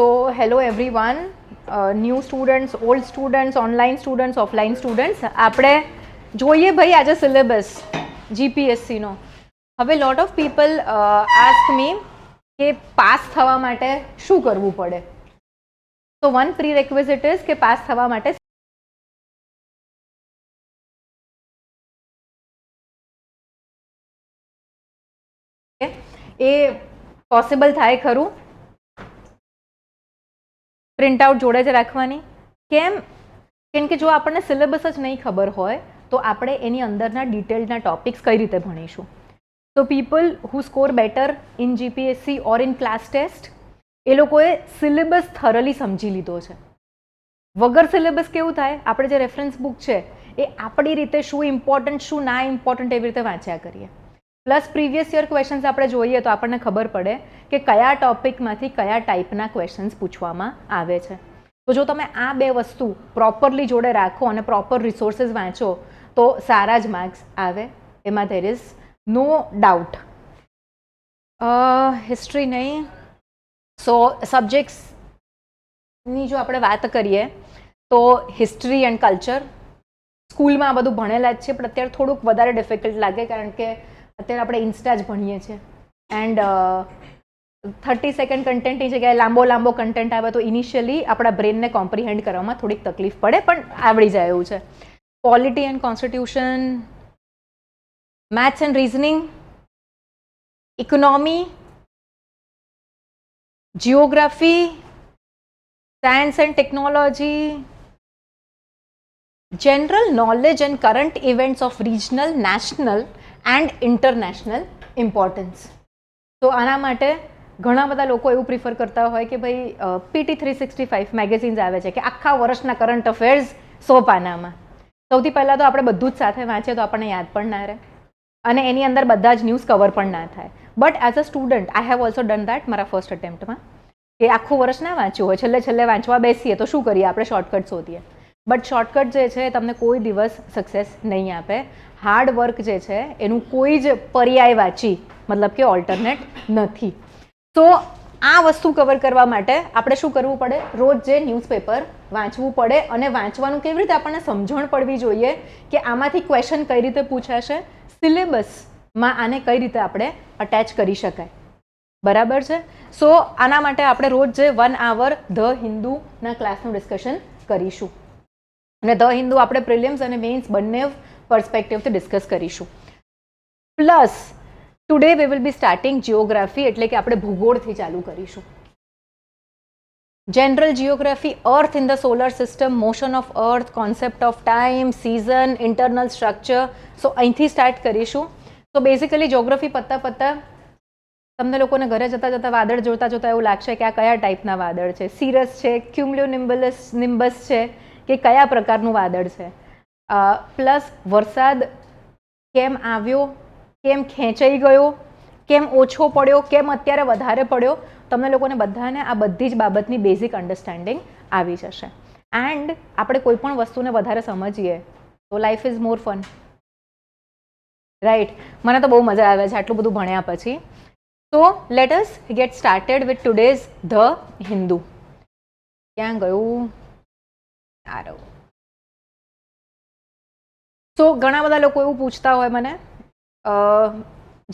So hello everyone, new students, old students, online students, offline students. આપણે જોઈએ ભાઈ આજે સિલેબસ જીપીએસસીનો. હવે લોટ ઓફ પીપલ આસ્ક મી કે પાસ થવા માટે શું કરવું પડે. તો વન પ્રી રેક્વિઝિટ ઇઝ કે પાસ થવા માટે એ પોસિબલ થાય ખરું. પ્રિન્ટ આઉટ જોડે જ રાખવાની. કેમ કે જો આપણને સિલેબસ જ નહીં ખબર હોય તો આપણે એની અંદરના ડિટેલ્ડના ટોપિક્સ કઈ રીતે ભણીશું. તો people who score better in GPSC or in class test એ લોકોએ સિલેબસ થરલી સમજી લીધો છે. વગર સિલેબસ કેવું થાય, આપણે જે રેફરન્સ બુક છે એ આપણી રીતે શું ઇમ્પોર્ટન્ટ શું ના ઇમ્પોર્ટન્ટ એવી રીતે વાંચ્યા કરીએ. પ્લસ પ્રીવિયસ યર ક્વેશ્ચન્સ આપણે જોઈએ તો આપણને ખબર પડે કે કયા ટોપિકમાંથી કયા ટાઈપના ક્વેશ્ચન્સ પૂછવામાં આવે છે. તો જો તમે આ બે વસ્તુ પ્રોપરલી જોડે રાખો અને પ્રોપર રિસોર્સિસ વાંચો તો સારા જ માર્ક્સ આવે, એમાં there is no doubt. History નહીં, સો સબ્જેક્ટ્સની જો આપણે વાત કરીએ તો હિસ્ટ્રી એન્ડ કલ્ચર સ્કૂલમાં આ બધું ભણેલા જ છે, પણ અત્યારે થોડુંક વધારે ડિફિકલ્ટ લાગે કારણ કે અત્યારે આપણે ઇન્સ્ટા જ ભણીએ છીએ એન્ડ 30 સેકન્ડ કન્ટેન્ટની જગ્યાએ લાંબો કન્ટેન્ટ આવે તો ઇનિશિયલી આપણા બ્રેનને કોમ્પ્રિહેન્ડ કરવામાં થોડીક તકલીફ પડે, પણ આવડી જાય એવું છે. Polity and constitution, maths and reasoning, economy, geography, science and technology, general knowledge and current events of regional, national and international importance. તો આના માટે ઘણા બધા લોકો એવું પ્રિફર કરતા હોય કે ભાઈ પીટી 365 મેગેઝિન્સ આવે છે કે આખા વર્ષના કરંટ અફેર્સ 100 પાનામાં. સૌથી પહેલાં તો આપણે બધું જ સાથે વાંચીએ તો આપણને યાદ પણ ના રહે અને એની અંદર બધા જ ન્યૂઝ કવર પણ ના થાય. But as a student I have also done that મારા ફર્સ્ટ અટેમ્પ્ટમાં કે આખું વર્ષ ના વાંચ્યું હોય, છેલ્લે વાંચવા બેસીએ તો શું કરીએ, આપણે શોર્ટકટ શોધીએ. બટ શોર્ટકટ જે છે તમને કોઈ દિવસ સક્સેસ નહીં આપે. હાર્ડ વર્ક જે છે એનું કોઈ જ પર્યાય વાંચી મતલબ કે ઓલ્ટરનેટ નથી. તો આ વસ્તુ કવર કરવા માટે આપણે શું કરવું પડે, રોજ જે ન્યૂઝપેપર વાંચવું પડે અને વાંચવાનું કેવી રીતે આપણને સમજણ પડવી જોઈએ કે આમાંથી ક્વેશ્ચન કઈ રીતે પૂછાશે, સિલેબસમાં આને કઈ રીતે આપણે અટેચ કરી શકાય. બરાબર છે. સો આના માટે આપણે રોજ જે 1 hour ધ હિન્દુના ક્લાસનું ડિસ્કશન કરીશું અને ધ હિન્દુ આપણે પ્રિલિમ્સ અને મેઇન્સ બંને પર્સપેક્ટિવથી ડિસ્કસ કરીશું. Plus today we will be starting geography, એટલે કે આપણે ભૂગોળથી ચાલુ કરીશું. General geography, earth in the solar system, motion of earth, concept of time, season, internal structure. So અહીંથી સ્ટાર્ટ કરીશું. તો બેઝિકલી જિયોગ્રાફી પત્તા તમને લોકોને ઘરે જતા વાદળ જોતા એવું લાગશે કે આ કયા ટાઈપના વાદળ છે, સિરસ છે, ક્યુમ્યુલોનિમ્બસ છે કે કયા પ્રકારનું વાદળ છે. પ્લસ વરસાદ કેમ આવ્યો, કેમ ખેંચાઈ ગયો, કેમ ઓછો પડ્યો, કેમ અત્યારે વધારે પડ્યો, તમને લોકોને બધાને આ બધી જ બાબતની બેઝિક અન્ડરસ્ટેન્ડિંગ આવી જશે. એન્ડ આપણે કોઈ પણ વસ્તુને વધારે સમજીએ તો life is more fun, right. મને તો બહુ મજા આવે છે આટલું બધું ભણ્યા પછી. તો let us gate started with today's the Hindu. ક્યાં ગયું? તો ઘણા બધા લોકો એવું પૂછતા હોય મને,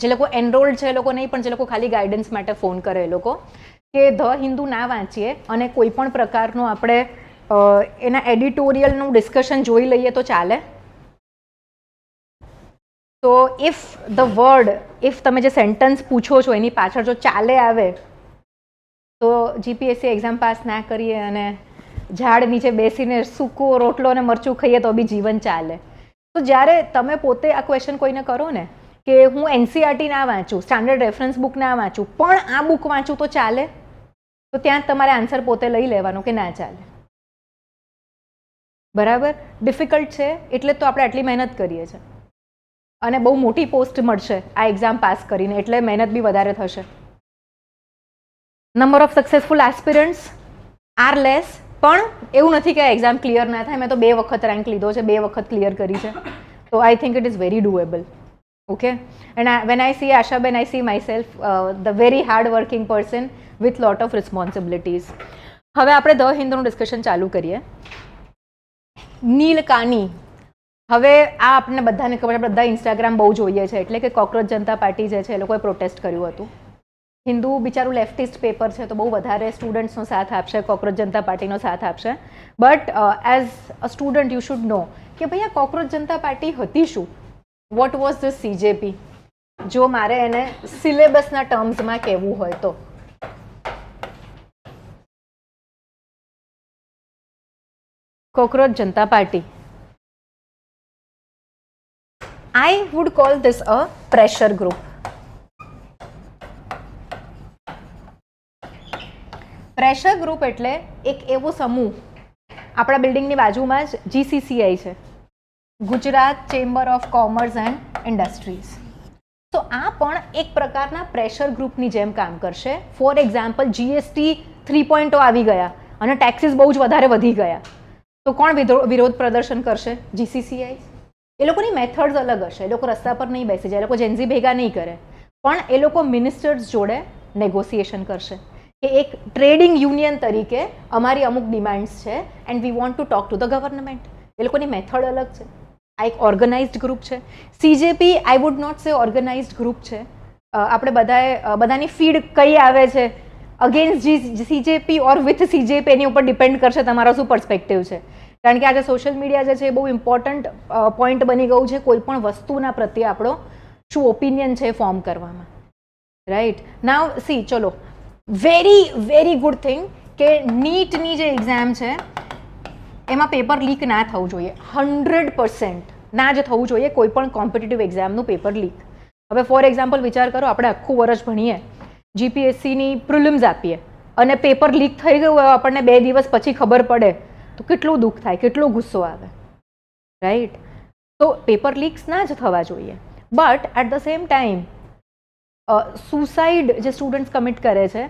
જે લોકો એનરોલ્ડ છે એ લોકો નહીં, પણ જે લોકો ખાલી ગાઈડન્સ માટે ફોન કરે એ લોકો, કે ધ હિન્દુ ના વાંચીએ અને કોઈ પણ પ્રકારનું આપણે એના એડિટોરિયલનું ડિસ્કશન જોઈ લઈએ તો ચાલે. તો ઇફ ધ વર્ડ, ઇફ તમે જે સેન્ટન્સ પૂછો છો એની પાછળ જો ચાલે આવે તો જીપીએસસી એક્ઝામ પાસ ના કરીએ અને ઝાડ નીચે બેસીને સૂકો રોટલો અને મરચું ખાઈએ તો બી જીવન ચાલે. તો જ્યારે તમે પોતે આ ક્વેશ્ચન કોઈને કરો ને કે હું એનસીઆરટી ના વાંચું, સ્ટાન્ડર્ડ રેફરન્સ બુક ના વાંચું, પણ આ બુક વાંચું તો ચાલે, તો ત્યાં તમારે આન્સર પોતે લઈ લેવાનો કે ના ચાલે. બરાબર. ડિફિકલ્ટ છે એટલે તો આપણે આટલી મહેનત કરીએ છીએ અને બહુ મોટી પોસ્ટ મળશે આ એક્ઝામ પાસ કરીને, એટલે મહેનત બી વધારે થશે. Number of successful aspirants are less, પણ એવું નથી કે એક્ઝામ ક્લિયર ના થાય. મેં તો 2 વખત રેન્ક લીધો છે, 2 વખત ક્લિયર કરી છે. તો I think it is very doable. Okay, and when I see Ashaben, I see myself the very hard working person with lot of responsibilities. હવે આપણે ધ હિન્દનું ડિસ્કશન ચાલુ કરીએ. નીલકાની, હવે આ આપણને બધાને ખબર, આપણે બધા ઇન્સ્ટાગ્રામ બહુ જોઈએ છે, એટલે કે કોકરોચ જનતા પાર્ટી જે છે એ લોકોએ પ્રોટેસ્ટ કર્યું હતું. હિન્દુ બિચારું લેફ્ટિસ્ટ પેપર છે તો બહુ વધારે સ્ટુડન્ટ્સનો સાથ આપશે, કોકરોચ જનતા પાર્ટીનો સાથ આપશે. But as a student you should નો કે ભાઈ આ કોકરોચ જનતા પાર્ટી હતી શું? What was the CJP? જો મારે એને સિલેબસના ટર્મ્સમાં કહેવું હોય તો cockroach Janata party, I would call this a pressure group. Pressure group એટલે એક એવો સમૂહ, આપણા બિલ્ડિંગની બાજુમાં જ GCCI છે, Gujarat chamber of commerce and industries. તો આ પણ એક પ્રકારના પ્રેશર ગ્રુપની જેમ કામ કરશે. ફોર એક્ઝામ્પલ, GST 3.0 આવી ગયા અને ટેક્સીસ બહુ જ વધારે વધી ગયા, તો કોણ વિરોધ પ્રદર્શન કરશે? GCCI. એ લોકોની મેથડ્સ અલગ હશે, એ લોકો રસ્તા પર નહીં બેસી જાય, એ લોકો જેન્ઝી ભેગા નહીં કરે, પણ એ લોકો મિનિસ્ટર્સ જોડે નેગોસિએશન કરશે કે એક ટ્રેડિંગ યુનિયન તરીકે અમારી અમુક ડિમાન્ડ્સ છે and we want to talk to the government. એ લોકોની મેથડ અલગ છે. આ એક ઓર્ગનાઇઝડ ગ્રુપ છે. CJP I would not say organised group છે. આપણે બધાની ફીડ કઈ આવે છે, against CJP or with CJP, એની ઉપર ડિપેન્ડ કરશે તમારો શું પર્સપેક્ટિવ છે. કારણ કે આજે સોશિયલ મીડિયા જે છે એ બહુ ઇમ્પોર્ટન્ટ પોઈન્ટ બની ગયું છે કોઈ પણ વસ્તુના પ્રત્યે આપણો શું ઓપિનિયન છે ફોર્મ કરવામાં. રાઈટ નાવ સી, ચલો, વેરી ગુડ થિંગ કે નીટની જે એક્ઝામ છે એમાં પેપર લીક ના થવું જોઈએ. 100% ના જ થવું જોઈએ કોઈ પણ કોમ્પિટિટિવ એક્ઝામનું પેપર લીક. હવે ફોર એક્ઝામ્પલ વિચાર કરો, આપણે આખું વર્ષ ભણીએ, જીપીએસસીની પ્રિલિમ્સ આપીએ અને પેપર લીક થઈ ગયું હોય, આપણને 2 દિવસ પછી ખબર પડે તો કેટલું દુઃખ થાય, કેટલો ગુસ્સો આવે. રાઈટ? તો પેપર લીક્સ ના જ થવા જોઈએ. But at the same time suicide જે સ્ટુડન્ટ્સ કમિટ કરે છે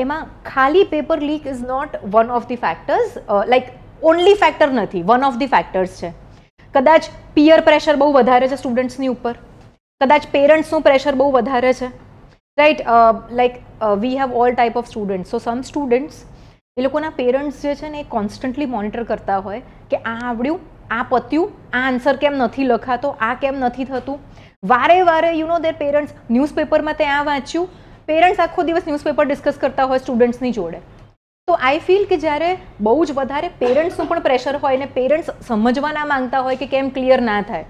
એમાં ખાલી paper leak is not one of the factors, like only factor નથી, વન ઓફ ધી ફેક્ટર્સ છે. કદાચ પિયર પ્રેશર બહુ વધારે છે સ્ટુડન્ટ્સની ઉપર, કદાચ પેરેન્ટ્સનું પ્રેશર બહુ વધારે છે. Right? Like we have all type of students. So some students, એ લોકોના પેરેન્ટ્સ જે છે ને એ કોન્સ્ટન્ટલી મોનિટર કરતા હોય કે આ આવડ્યું, આ પત્યું, આ આન્સર કેમ નથી લખાતો, આ કેમ નથી થતું. વારે વારે યુ નો દેર પેરેન્ટ્સ, ન્યૂઝપેપરમાં તે આ વાંચ્યું, પેરેન્ટ્સ આખો દિવસ ન્યૂઝપેપર ડિસ્કસ કરતા હોય સ્ટુડન્ટ્સની જોડે. તો આઈ ફીલ કે જ્યારે બહુ જ વધારે પેરેન્ટ્સનું પણ પ્રેશર હોય ને પેરેન્ટ્સ સમજવા ના માંગતા હોય કે કેમ ક્લિયર ના થાય,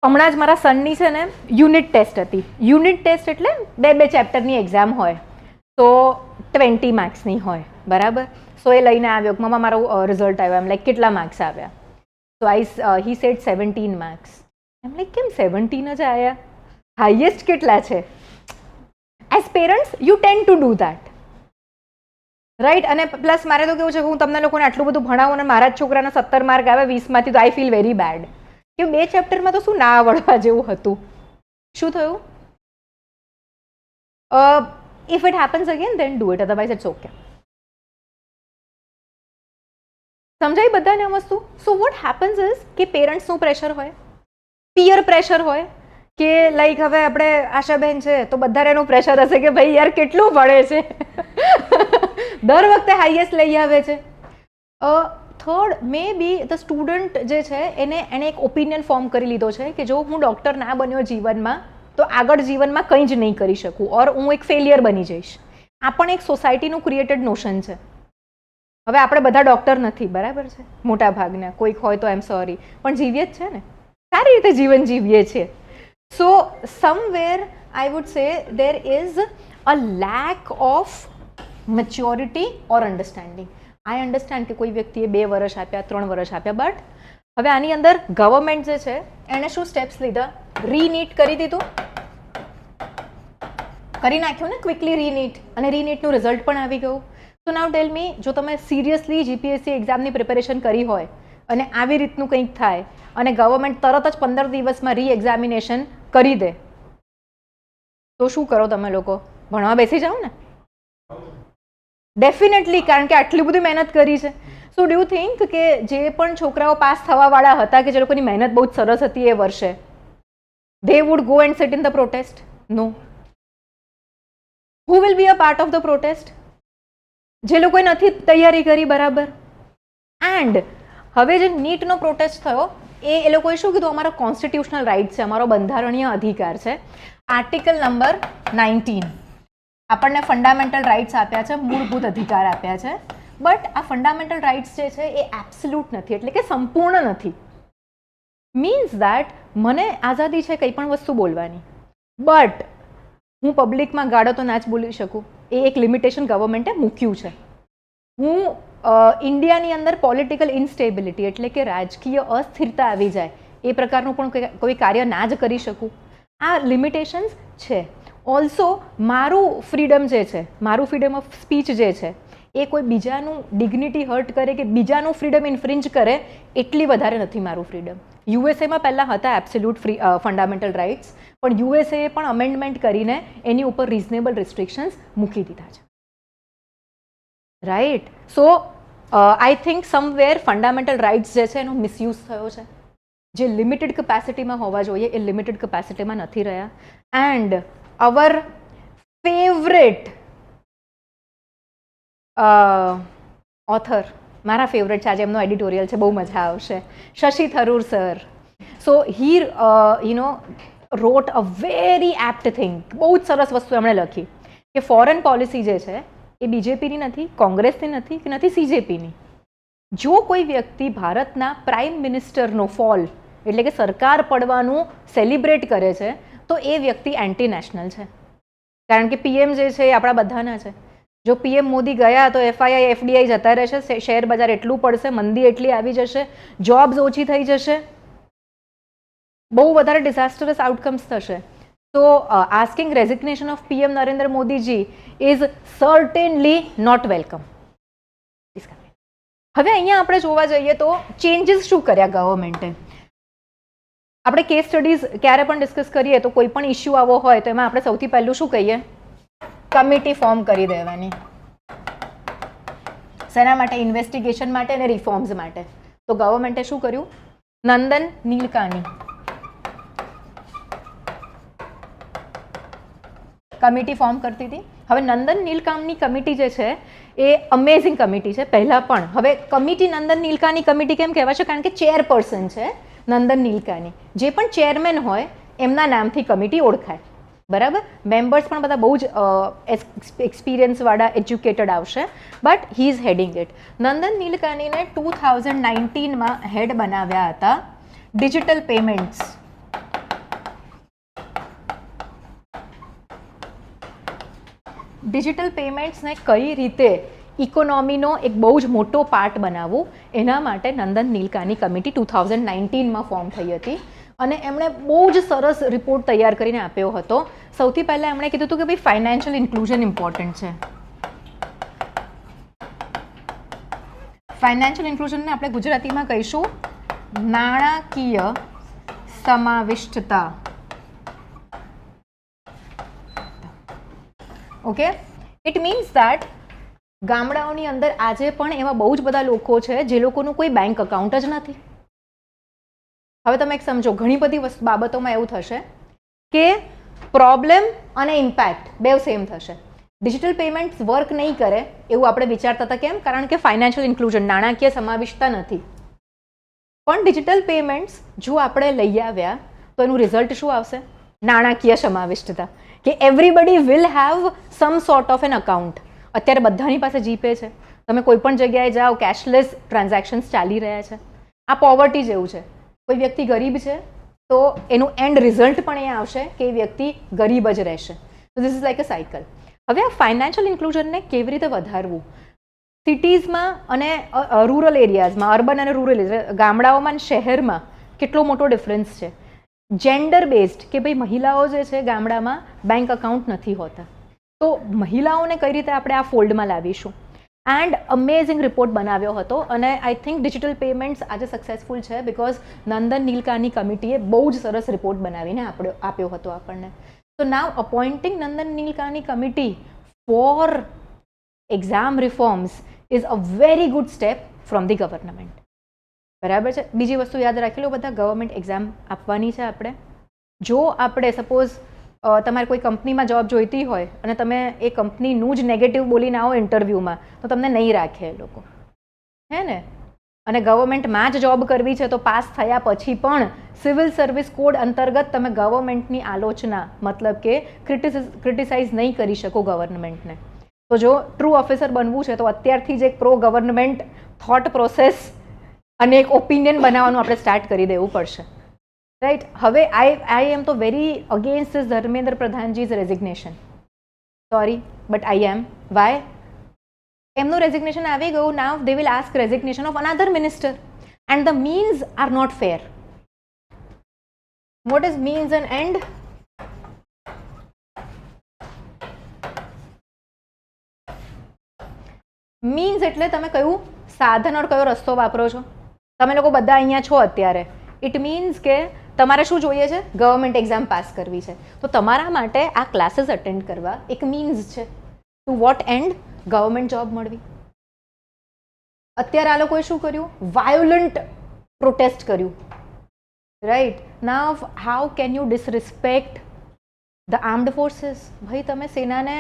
હમણાં જ મારા સનની છે ને યુનિટ ટેસ્ટ હતી. યુનિટ ટેસ્ટ એટલે 2 ચેપ્ટરની એક્ઝામ હોય તો 20 માર્ક્સની હોય, બરાબર? સો એ લઈને આવ્યો, મમ્મા મારો રિઝલ્ટ આવ્યો. એમ લાઈક કેટલા માર્ક્સ આવ્યા? So he said 17 marks. એમ લાઈક કેમ 17 જ આવ્યા? હાઈએસ્ટ કેટલા છે? As parents you tend to do that, right? અને પ્લસ મારે તો કેવું છે કે હું તમને લોકોને આટલું બધું ભણાવું અને મારા જ છોકરાના 17 માર્ક આવે 20માંથી, તો આઈ ફીલ વેરી બેડ કે 2 ચેપ્ટરમાં તો શું ના આવડવા જેવું હતું. શું થયું? If it happens again then do it, otherwise it's okay. સમજાય બધાને આ વસ્તુ? સો વોટ હેપન્સ ઇઝ કે પેરેન્ટ્સનું પ્રેશર હોય, પિયર પ્રેશર હોય કે લાઈક હવે આપણે આશાબેન છે તો બધા એનું પ્રેશર હશે કે ભાઈ યાર કેટલું ભણે છે, દર વખતે હાઈએસ્ટ લઈ આવે છે. Third, May B the student જે છે એને એક ઓપિનિયન ફોર્મ કરી લીધો છે કે જો હું ડૉક્ટર ના બન્યો જીવનમાં તો આગળ જીવનમાં કંઈ જ નહીં કરી શકું, ઓર હું એક ફેલિયર બની જઈશ. આ પણ એક સોસાયટીનું ક્રિએટેડ નોશન છે. હવે આપણે બધા ડૉક્ટર નથી, બરાબર છે, મોટા ભાગના, કોઈક હોય તો આઈ એમ સોરી, પણ જીવીએ જ છે ને, સારી રીતે જીવન જીવીએ છીએ. સો સમવેર આઈ વુડ સે there is a lack of maturity or understanding. I understand કે કોઈ વ્યક્તિએ 2 વર્ષ આપ્યા, 3 વર્ષ આપ્યા, બટ હવે આની અંદર ગવર્મેન્ટ જે છે એણે શું સ્ટેપ્સ લીધા? રીનીટ કરી દીધું, કરી નાખ્યું ને ક્વિકલી રીનીટ, અને રીનીટનું રિઝલ્ટ પણ આવી ગયું. તો નાઉ ટેલ મી, જો તમે સિરિયસલી જીપીએસસી એક્ઝામની પ્રિપેરેશન કરી હોય અને આવી રીતનું કંઈક થાય અને ગવર્મેન્ટ તરત જ 15 દિવસમાં રી-એક્ઝામિનેશન કરી દે તો શું કરો તમે લોકો? ભણવા બેસી જાઓ ને ડેફિનેટલી, કારણ કે આટલી બધી મહેનત કરી છે. સો ડુ યુ થિંક કે જે પણ છોકરાઓ પાસ થવાવાળા હતા કે જે લોકોની મહેનત બહુ જ સરસ હતી એ વર્ષે, they would go and sit in the protest? No. Who will be a part of the protest? જે લોકોએ નથી તૈયારી કરી બરાબર. એન્ડ હવે જે નીટનો પ્રોટેસ્ટ થયો એ લોકોએ શું કીધું? અમારો કોન્સ્ટિટ્યુશનલ રાઇટ છે, અમારો બંધારણીય અધિકાર છે. આર્ટિકલ નંબર 19 આપણને ફંડામેન્ટલ રાઇટ્સ આપ્યા છે, મૂળભૂત અધિકાર આપ્યા છે. બટ આ ફંડામેન્ટલ રાઇટ્સ જે છે એ એબ્સોલ્યુટ નથી, એટલે કે સંપૂર્ણ નથી. મીન્સ દેટ મને આઝાદી છે કંઈ પણ વસ્તુ બોલવાની, બટ હું પબ્લિકમાં ગાળો તો ના જ બોલી શકું. એ એક લિમિટેશન ગવર્મેન્ટે મૂક્યું છે. હું ઇન્ડિયાની અંદર પોલિટિકલ ઇન્સ્ટેબિલિટી એટલે કે રાજકીય અસ્થિરતા આવી જાય એ પ્રકારનું પણ કોઈ કાર્ય ના જ કરી શકું. આ લિમિટેશન્સ છે. ઓલ્સો મારું ફ્રીડમ જે છે, મારું ફ્રીડમ ઓફ સ્પીચ જે છે એ કોઈ બીજાનું ડિગ્નિટી હર્ટ કરે કે બીજાનું ફ્રીડમ ઇન્ફ્રિંજ કરે એટલી વધારે નથી મારું ફ્રીડમ. યુએસએમાં પહેલાં હતા એબ્સોલ્યુટ ફંડામેન્ટલ રાઇટ્સ, પણ યુએસએ પણ અમેન્ડમેન્ટ કરીને એની ઉપર રિઝનેબલ રિસ્ટ્રિક્શન્સ મૂકી દીધા છે. Right. So I think somewhere fundamental rights જે છે એનો મિસયુઝ થયો છે. જે લિમિટેડ કેપેસિટીમાં હોવા જોઈએ એ લિમિટેડ કેપેસિટીમાં નથી રહ્યા. એન્ડ અવર ફેવરેટ ઓથર, મારા ફેવરેટ છે, આજે એમનો એડિટોરિયલ છે, બહુ મજા આવશે, Shashi Tharoor sir. So he wrote a very apt thing. બહુ જ સરસ વસ્તુ એમણે લખી કે ફોરેન પોલિસી જે છે એ બીજેપીની નથી, કોંગ્રેસની નથી કે નથી સીજેપીની. જો કોઈ વ્યક્તિ ભારતના પ્રાઇમ મિનિસ્ટરનો ફોલ એટલે કે સરકાર પડવાનું સેલિબ્રેટ કરે છે તો એ વ્યક્તિ એન્ટી નેશનલ છે. કારણ કે પીએમ જે છે એ આપણા બધાના છે. જો પીએમ મોદી ગયા તો એફઆઈઆઈ એફડીઆઈ જતા રહેશે, શેર બજાર એટલું પડશે, મંદી એટલી આવી જશે, જોબ્સ ઓછી થઈ જશે, બહુ વધારે ડિઝાસ્ટરસ આઉટકમ્સ થશે. તો asking resignation of PM Narendra Modiji is certainly not welcome. હવે અહીંયા આપણે જોવા જઈએ તો ચેન્જીસ શું કર્યા ગવર્મેન્ટે. આપણે કેસ સ્ટડીઝ ક્યારે પણ ડિસ્કસ કરીએ તો કોઈ પણ ઇસ્યુ આવો હોય તો એમાં આપણે સૌથી પહેલું શું કહીએ? કમિટી ફોર્મ કરી દેવાની. શેના માટે? ઇન્વેસ્ટિગેશન માટે અને રિફોર્મ્સ માટે. તો ગવર્મેન્ટે શું કર્યું? નંદન નીલકાની કમિટી ફોર્મ કરતી હતી. હવે નંદન નીલકાની કમિટી જે છે એ અમેઝિંગ કમિટી છે પહેલાં પણ. હવે કમિટી નંદન નીલકાની કમિટી કેમ કહેવાય છે? કારણ કે ચેરપર્સન છે નંદન નીલકાની. જે પણ ચેરમેન હોય એમના નામથી કમિટી ઓળખાય. બરાબર. મેમ્બર્સ પણ બધા બહુ જ એક્સપિરિયન્સવાળા એજ્યુકેટેડ આવશે, but he is heading it. Nandan નીલકાનીને 2019માં હેડ બનાવ્યા હતા ડિજિટલ પેમેન્ટ્સ. ડિજિટલ પેમેન્ટ્સને કઈ રીતે ઇકોનોમીનો એક બહુ જ મોટો પાર્ટ બનાવવું એના માટે નંદન નીલકાની કમિટી 2019માં ફોર્મ થઈ હતી. અને એમણે બહુ જ સરસ રિપોર્ટ તૈયાર કરીને આપ્યો હતો. સૌથી પહેલાં એમણે કીધું હતું કે ભાઈ ફાઇનાન્શિયલ ઇન્ક્લુઝન ઇમ્પોર્ટન્ટ છે. ફાઇનાન્શિયલ ઇન્ક્લુઝનને આપણે ગુજરાતીમાં કહીશું નાણાકીય સમાવિષ્ટતા. ઓકે. ઇટ મીન્સ દેટ ગામડાઓની અંદર આજે પણ એવા બહુ જ બધા લોકો છે જે લોકોનું કોઈ બેંક અકાઉન્ટ જ નથી. હવે તમે એક સમજો, ઘણી બધી બાબતોમાં એવું થશે કે પ્રોબ્લેમ અને ઇમ્પેક્ટ બેવ સેમ થશે. ડિજિટલ પેમેન્ટ્સ વર્ક નહીં કરે એવું આપણે વિચારતા હતા. કેમ? કારણ કે ફાઇનાન્શિયલ ઇન્ક્લુઝન, નાણાકીય સમાવિષ્ટતા નથી. પણ ડિજિટલ પેમેન્ટ્સ જો આપણે લઈ આવ્યા તો એનું રિઝલ્ટ શું આવશે? નાણાકીય સમાવિષ્ટતા. કે everybody will have sum sort of an account. અત્યારે બધાની પાસે જીપે છે. તમે કોઈ પણ જગ્યાએ જાઓ, કેશલેસ ટ્રાન્ઝેક્શન્સ ચાલી રહ્યા છે. આ પોવર્ટી જેવું છે. કોઈ વ્યક્તિ ગરીબ છે તો એનું એન્ડ રિઝલ્ટ પણ એ આવશે કે એ વ્યક્તિ ગરીબ જ રહેશે. તો this is like a cycle. હવે આ ફાઇનાન્શિયલ ઇન્ક્લુઝનને કેવી રીતે વધારવું? સિટીઝમાં અને રૂરલ એરિયાઝમાં, અર્બન અને રૂરલ એરિયા, ગામડાઓમાં અને શહેરમાં કેટલો મોટો ડિફરન્સ છે. જેન્ડર બેઝડ કે ભાઈ મહિલાઓ જે છે ગામડામાં બેંક અકાઉન્ટ નથી હોતા. તો મહિલાઓને કઈ રીતે આપણે આ ફોલ્ડમાં લાવીશું? એન્ડ અમેઝિંગ રિપોર્ટ બનાવ્યો હતો અને આઈ થિંક ડિજિટલ પેમેન્ટ્સ આજે સક્સેસફુલ છે બિકોઝ નંદન નીલકાની કમિટીએ બહુ જ સરસ રિપોર્ટ બનાવીને આપ્યો હતો આપણને. So now appointing Nandan Nilekani committee for exam reforms is a very good step from the government. બરાબર છે. બીજી વસ્તુ યાદ રાખી લો બધા, ગવર્મેન્ટ એક્ઝામ આપવાની છે આપણે. જો આપણે સપોઝ તમારે કોઈ કંપનીમાં જોબ જોઈતી હોય અને તમે એ કંપનીનું જ નેગેટિવ બોલીને આવો ઇન્ટરવ્યૂમાં તો તમને નહીં રાખે એ લોકો, હે ને? અને ગવર્મેન્ટમાં જ જોબ કરવી છે તો પાસ થયા પછી પણ સિવિલ સર્વિસ કોડ અંતર્ગત તમે ગવર્મેન્ટની આલોચના મતલબ કે ક્રિટિસાઇઝ નહીં કરી શકો ગવર્મેન્ટને. તો જો ટ્રુ ઓફિસર બનવું છે તો અત્યારથી જ એક પ્રો ગવર્મેન્ટ થોટ પ્રોસેસ અને એક ઓપિનિયન બનાવવાનું આપણે સ્ટાર્ટ કરી દેવું પડશે, રાઈટ? હવે આઈ એમ તો very against this Dharmendra Pradhanji's resignation. Sorry but I am. Why? એમનું રેઝિગ્નેશન આવી ગયું. Now they will ask resignation of another minister and the means are not fair. What is means and and? Means એટલે તમે કયું સાધન ઓર કયો રસ્તો વાપરો છો. તમે લોકો બધા અહીંયા છો અત્યારે, ઇટ મીન્સ કે તમારે શું જોઈએ છે? ગવર્મેન્ટ એક્ઝામ પાસ કરવી છે. તો તમારા માટે આ ક્લાસીસ અટેન્ડ કરવા એક મીન્સ છે. To what end? Government job મળવી. અત્યારે આ લોકોએ શું કર્યું? વાયોલન્ટ પ્રોટેસ્ટ કર્યું, right? Now how can you disrespect the armed forces? ભાઈ તમે સેનાને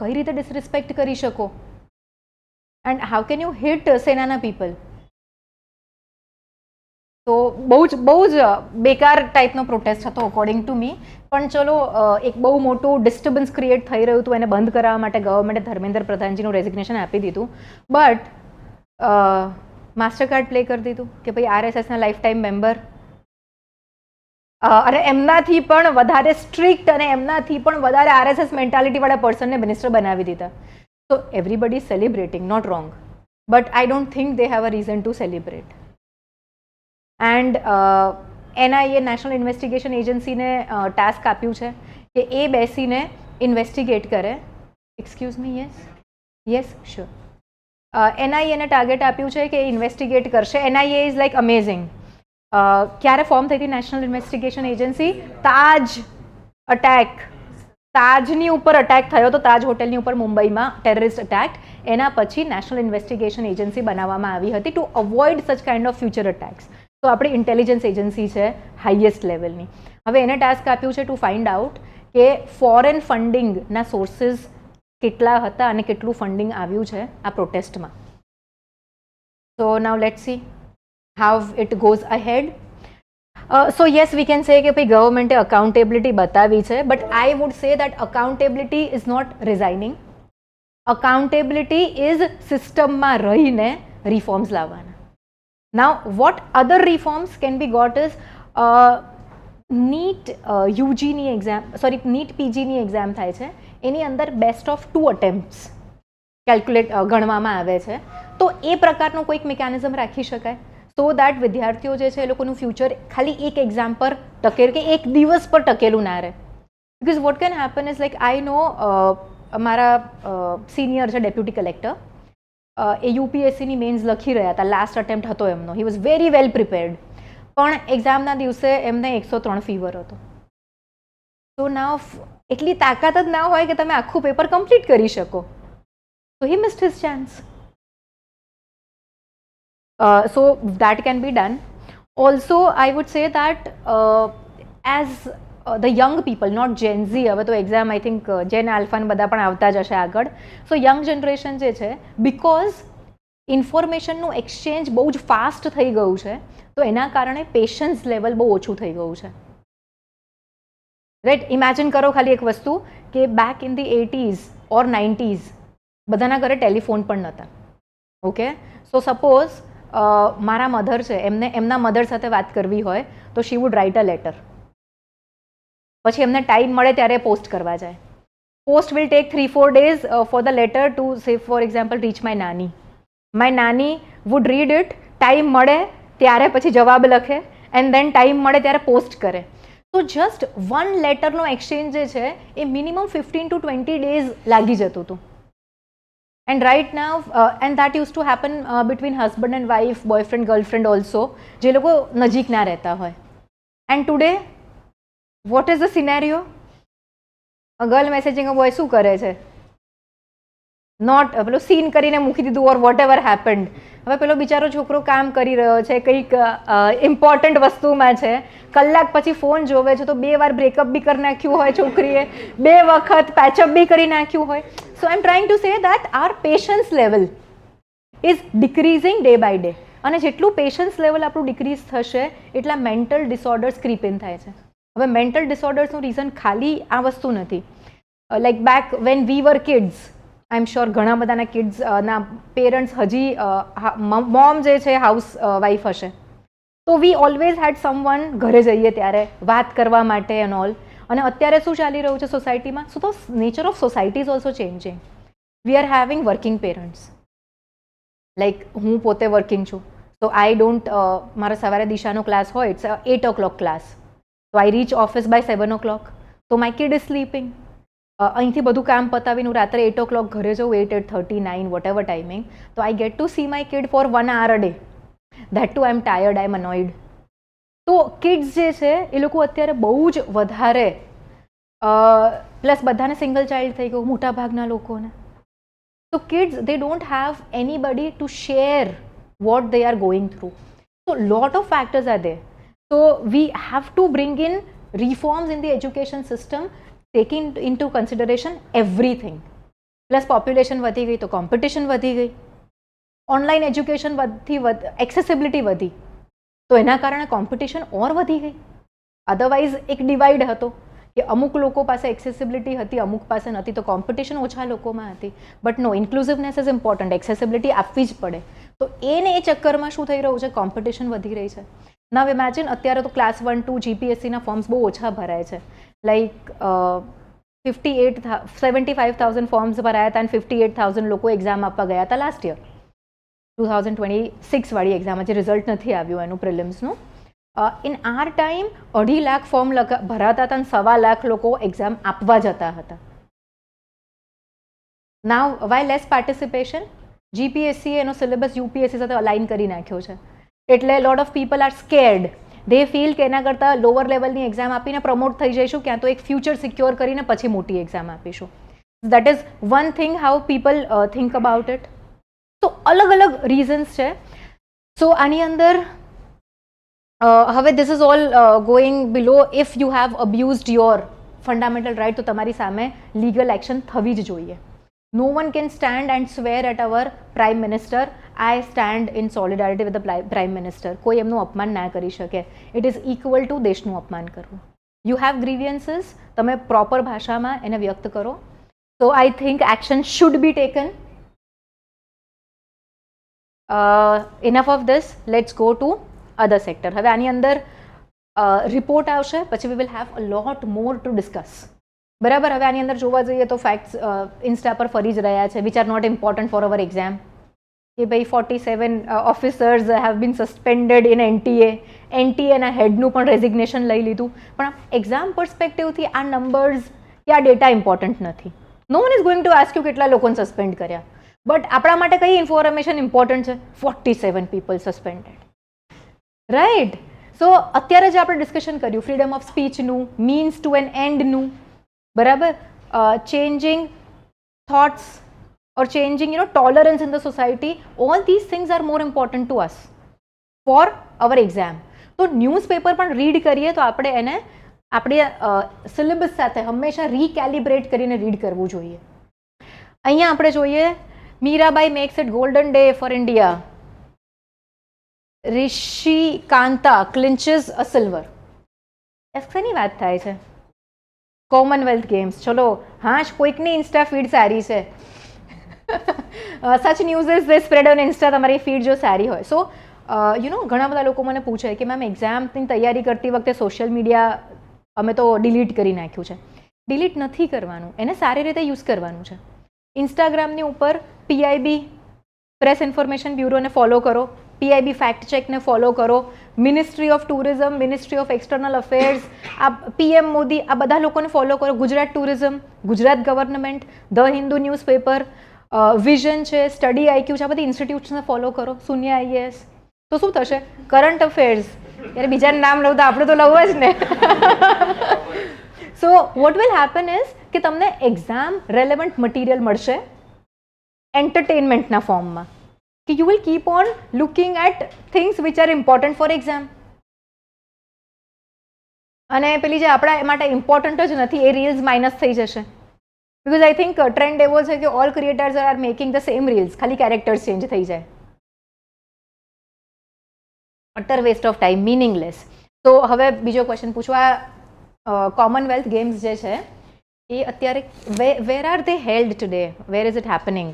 કઈ રીતે ડિસરિસ્પેક્ટ કરી શકો? And how can you hit સેનાના પીપલ? તો બહુ જ બેકાર ટાઈપનો પ્રોટેસ્ટ હતો અકોર્ડિંગ ટુ મી. પણ ચલો એક બહુ મોટું ડિસ્ટર્બન્સ ક્રિએટ થઈ રહ્યું હતું, એને બંધ કરાવવા માટે ગવર્મેન્ટે ધર્મેન્દ્ર પ્રધાનજીનું રેઝિગ્નેશન આપી દીધું. બટ માસ્ટર કાર્ડ પ્લે કરી દીધું કે ભાઈ આરએસએસના લાઈફ ટાઈમ મેમ્બર અને એમનાથી પણ વધારે સ્ટ્રિક્ટ અને એમનાથી પણ વધારે આરએસએસ મેન્ટાલિટીવાળા પર્સનને મિનિસ્ટર બનાવી દીધા. So everybody is celebrating, not wrong, but I don't think they have a reason to celebrate. And NIA national investigation એજન્સીને ટાસ્ક આપ્યું છે કે એ બેસીને ઇન્વેસ્ટિગેટ કરે. Excuse me, yes sure. NIA ને ટાર્ગેટ આપ્યું છે કે ઇન્વેસ્ટિગેટ કરશે. NIA is like amazing. ક્યારે ફોર્મ થઈ હતી national investigation agency? Taj attack, તાજની ઉપર અટેક થયો તો તાજ હોટેલની ઉપર મુંબઈમાં ટેરરિસ્ટ અટેક. એના પછી નેશનલ ઇન્વેસ્ટિગેશન એજન્સી બનાવવામાં આવી હતી ટુ અવોઇડ સચ કાઇન્ડ ઓફ ફ્યુચર અટેક્સ. તો આપણી ઇન્ટેલિજન્સ એજન્સી છે હાઈએસ્ટ લેવલની. હવે એને ટાસ્ક આપ્યું છે ટુ ફાઇન્ડ આઉટ કે ફોરેન ફંડિંગના સોર્સિસ કેટલા હતા અને કેટલું ફંડિંગ આવ્યું છે આ પ્રોટેસ્ટમાં. So now let's see how it goes ahead. So yes we can say કે ભાઈ ગવર્મેન્ટે અકાઉન્ટેબિલિટી બતાવી છે, but I would say that accountability is not resigning. Accountability is સિસ્ટમમાં રહીને રિફોર્મ્સ લાવવાના. Now, what other reforms can be got is NEET UGની exam, sorry NEET PGની એક્ઝામ થાય છે, એની અંદર બેસ્ટ ઓફ 2 attempts કેલ્ક્યુલેટ ગણવામાં આવે છે. તો એ પ્રકારનું કોઈક મિકેનિઝમ રાખી શકાય સો દેટ વિદ્યાર્થીઓ જે છે એ લોકોનું ફ્યુચર ખાલી એક એક્ઝામ પર ટકેલું કે એક દિવસ પર ટકેલું ના રહે. Because what can happen is like I know મારા સિનિયર છે ડેપ્યુટી કલેક્ટર, એ યુપીએસસીની મેન્સ લખી રહ્યા હતા, લાસ્ટ અટેમ્પ્ટ હતો એમનો, he was very well prepared, પણ એક્ઝામના દિવસે એમને 103 ફીવર હતો. તો ના એટલી તાકાત જ ના હોય કે તમે આખું પેપર કમ્પ્લીટ કરી શકો. So he missed his chance. So that can be done. Also, I would say that as the young people, not Gen Z, હવે તો exam I think Gen Alpha બધા પણ આવતા જ હશે આગળ. સો યંગ જનરેશન જે છે, બિકોઝ ઇન્ફોર્મેશનનું એક્સચેન્જ બહુ જ ફાસ્ટ થઈ ગયું છે, તો એના કારણે પેશન્સ લેવલ બહુ ઓછું થઈ ગયું છે. રાઈટ? ઇમેજિન કરો ખાલી એક વસ્તુ કે back in the 80s or 90s બધાના ઘરે ટેલિફોન પણ નહોતા. ઓકે, સો સપોઝ મારા મધર છે, એમના મધર સાથે વાત કરવી હોય તો she would write a letter. પછી એમને ટાઈમ મળે ત્યારે પોસ્ટ કરવા જાય. Post will take 3-4 days for the letter to say for example reach my નાની. માય નાની વુડ રીડ ઇટ, ટાઈમ મળે ત્યારે પછી જવાબ લખે એન્ડ દેન ટાઈમ મળે ત્યારે પોસ્ટ કરે. તો જસ્ટ 1 લેટરનો એક્સચેન્જ જે છે એ મિનિમમ 15 to 20 days લાગી જતું હતું. And right now, and that used to happen between husband and wife, boyfriend, girlfriend also, જે લોકો નજીક ના રહેતા હોય. And today, what is the scenario? A girl messaging a boy, શું કરે છે? નોટ પેલો સીન કરીને મૂકી દીધું ઓર વોટ એવર હેપન્ડ. હવે પેલો બિચારો છોકરો કામ કરી રહ્યો છે, કંઈક ઇમ્પોર્ટન્ટ વસ્તુમાં છે, કલાક પછી ફોન જોવે છે, તો 2 વાર બ્રેકઅપ બી કરી નાખ્યું હોય છોકરીએ, 2 વખત પેચઅપ બી કરી નાખ્યું હોય. So I am trying to say that our patience level is decreasing day by day. અને જેટલું પેશન્સ લેવલ આપણું ડિક્રીઝ થશે એટલા મેન્ટલ ડિસઓર્ડર્સ ક્રીપ ઇન થાય છે. હવે મેન્ટલ ડિસઓર્ડર્સનું રીઝન ખાલી આ વસ્તુ નથી. Like back when we were kids, I am sure ઘણા બધાના કિડ્સના પેરેન્ટ્સ હજી મોમ જે છે હાઉસ વાઇફ હશે, તો વી ઓલવેઝ હેડ સમવન ઘરે જઈએ ત્યારે વાત કરવા માટે એન્ડ ઓલ. અને અત્યારે શું ચાલી રહ્યું છે સોસાયટીમાં? સો તો nature of society is also changing. We are having working parents. Like હું પોતે વર્કિંગ છું, તો આઈ ડોન્ટ, મારા સવારે દિશાનો ક્લાસ હોય, ઇટ્સ 8 o'clock ક્લાસ, તો I reach office by 7 o'clock, તો માય કિડ ઇઝ સ્લીપિંગ. અહીંથી બધું કામ પતાવીને હું રાત્રે 8 o'clock ઘરે જાઉં, 8:30, 9 વોટ એવર ટાઈમિંગ, તો I get to see my kid for 1 hour a day. That too I am tired, I am annoyed. તો કિડ્સ જે છે એ લોકો અત્યારે બહુ જ વધારે, પ્લસ બધાને સિંગલ ચાઇલ્ડ થઈ ગયું મોટા ભાગના લોકોને. તો kids, they don't have anybody two share what they are going through. So lot of factors are there. So we have to bring in reforms in the education system, taking into consideration everything. Plus population વધી ગઈ તો competition વધી ગઈ, online education accessibility વધી, તો એના કારણે competition ઓર વધી ગઈ. અધરવાઇઝ એક ડિવાઈડ હતો કે અમુક લોકો પાસે એક્સેસિબિલિટી હતી, અમુક પાસે નથી, તો કોમ્પિટિશન ઓછા લોકોમાં હતી. But no, inclusiveness is important, accessibility આપવી જ પડે. તો એને એ ચક્કરમાં શું થઈ રહ્યું છે, કોમ્પિટિશન વધી રહી છે. નાવ ઇમેજિન, અત્યારે તો ક્લાસ 1, 2 જીપીએસસીના ફોર્મ્સ બહુ ઓછા ભરાય છે. લાઈક 75,000 ફોર્મ્સ ભરાયા હતા અને 58,000 લોકો એક્ઝામ આપવા ગયા હતા લાસ્ટ યર 2026 વાળી એક્ઝામ, જે રિઝલ્ટ નથી આવ્યું એનું પ્રિલિમ્સનું. In our time 2.5 lakh form ભરાતા હતા અને 1.25 લાખ લોકો એક્ઝામ આપવા જતા હતા. નાવ વાય લેસ પાર્ટિસિપેશન, જીપીએસસી એનો સિલેબસ યુપીએસસી સાથે અલાઇન કરી નાખ્યો છે, એટલે લોટ of people are scared. They feel કે એના કરતાં લોઅર લેવલની એક્ઝામ આપીને પ્રમોટ થઈ જઈશું, ક્યાં તો એક ફ્યુચર સિક્યોર કરીને પછી મોટી એક્ઝામ આપીશું. That is one thing how people think about it. તો અલગ અલગ રીઝન્સ છે. સો આની અંદર હવે this is all going below. If you have abused your fundamental right, તો તમારી સામે લીગલ એક્શન થવી જ જોઈએ. No one can stand and swear at our Prime Minister, I stand in solidarity with the Prime Minister. કોઈ એમનું અપમાન ના કરી શકે. It is equal to દેશનું અપમાન કરવું. You have grievances, તમે પ્રોપર ભાષામાં એને વ્યક્ત કરો. So I think action should be taken. Enough of this, let's go to other sector. હવે આની અંદર રિપોર્ટ આવશે, પછી we will have a lot more to discuss. બરાબર. હવે આની અંદર જોવા જઈએ તો ફેક્ટ્સ ઇન્સ્ટા પર ફરી જ રહ્યા છે, which are not important for our exam. કે ભાઈ 47 officers have been suspended in NTA. એનટીએના હેડનું પણ રેઝિગ્નેશન લઈ લીધું. પણ એક્ઝામ પર્સપેક્ટિવથી આ નંબર્સ કે આ ડેટા ઇમ્પોર્ટન્ટ નથી. No one is going to ask you કેટલા લોકોને સસ્પેન્ડ કર્યા. બટ આપણા માટે કઈ ઇન્ફોર્મેશન ઇમ્પોર્ટન્ટ છે? 47 પીપલ સસ્પેન્ડેડ, રાઈટ. સો અત્યારે જે આપણે ડિસ્કશન કર્યું ફ્રીડમ ઓફ સ્પીચનું, મીન્સ ટુ એન એન્ડનું, બરાબર, changing thoughts or changing tolerance in the society, all these things are more important to us for our exam. તો ન્યૂઝપેપર પણ રીડ કરીએ તો આપણે એને આપણે સિલેબસ સાથે હંમેશા રીકેલિબ્રેટ કરીને રીડ કરવું જોઈએ. અહીંયા આપણે જોઈએ Mirabai makes it golden day for India, Rishi Kanta clinches a silver. શેની વાત થાય છે? Commonwealth Games. ચલો હા, કોઈકની ઇન્સ્ટા ફીડ સારી છે. Such news is they spread on insta. તમારી ફીડ જો સારી હોય. સો ઘણા બધા લોકો મને પૂછે કે મેમ એક્ઝામની તૈયારી કરતી વખતે સોશિયલ મીડિયા અમે તો ડિલીટ કરી નાખ્યું છે. ડિલીટ નથી કરવાનું, એને સારી રીતે યુઝ કરવાનું છે. ઇન્સ્ટાગ્રામની ઉપર પીઆઈબી પ્રેસ ઇન્ફોર્મેશન બ્યુરોને ફોલો કરો, પીઆઈબી ફેક્ટ ચેકને ફોલો કરો, ministry of tourism, ministry of external affairs, આ પીએમ મોદી, આ બધા લોકોને ફોલો કરો. Gujarat tourism, Gujarat government, the Hindu newspaper, vision છે, સ્ટડી આઈક્યુ છે, આ બધી ઇન્સ્ટિટ્યૂટ્સને ફોલો કરો. શૂન્ય આઈએએસ તો શું થશે? Current affairs. યાર બીજાનું નામ લઉં તો આપણે તો લવું જ ને. So what will happen is કે તમને એક્ઝામ રેલેવન્ટ મટીરિયલ મળશે એન્ટરટેનમેન્ટના ફોર્મમાં, કે you will keep on looking at things which are important for exam. અને પેલી જે આપણા માટે ઇમ્પોર્ટન્ટ જ નથી એ રીલ્સ માઇનસ થઈ જશે. બિકોઝ આઈ થિંક ટ્રેન્ડ એવો છે કે all creators are making the same reels, ખાલી કેરેક્ટર્સ ચેન્જ થઈ જાય. Utter waste of time, meaningless. તો હવે બીજો ક્વેશ્ચન પૂછવા, કોમનવેલ્થ ગેમ્સ જે છે એ અત્યારે where are they held today? Where is it happening?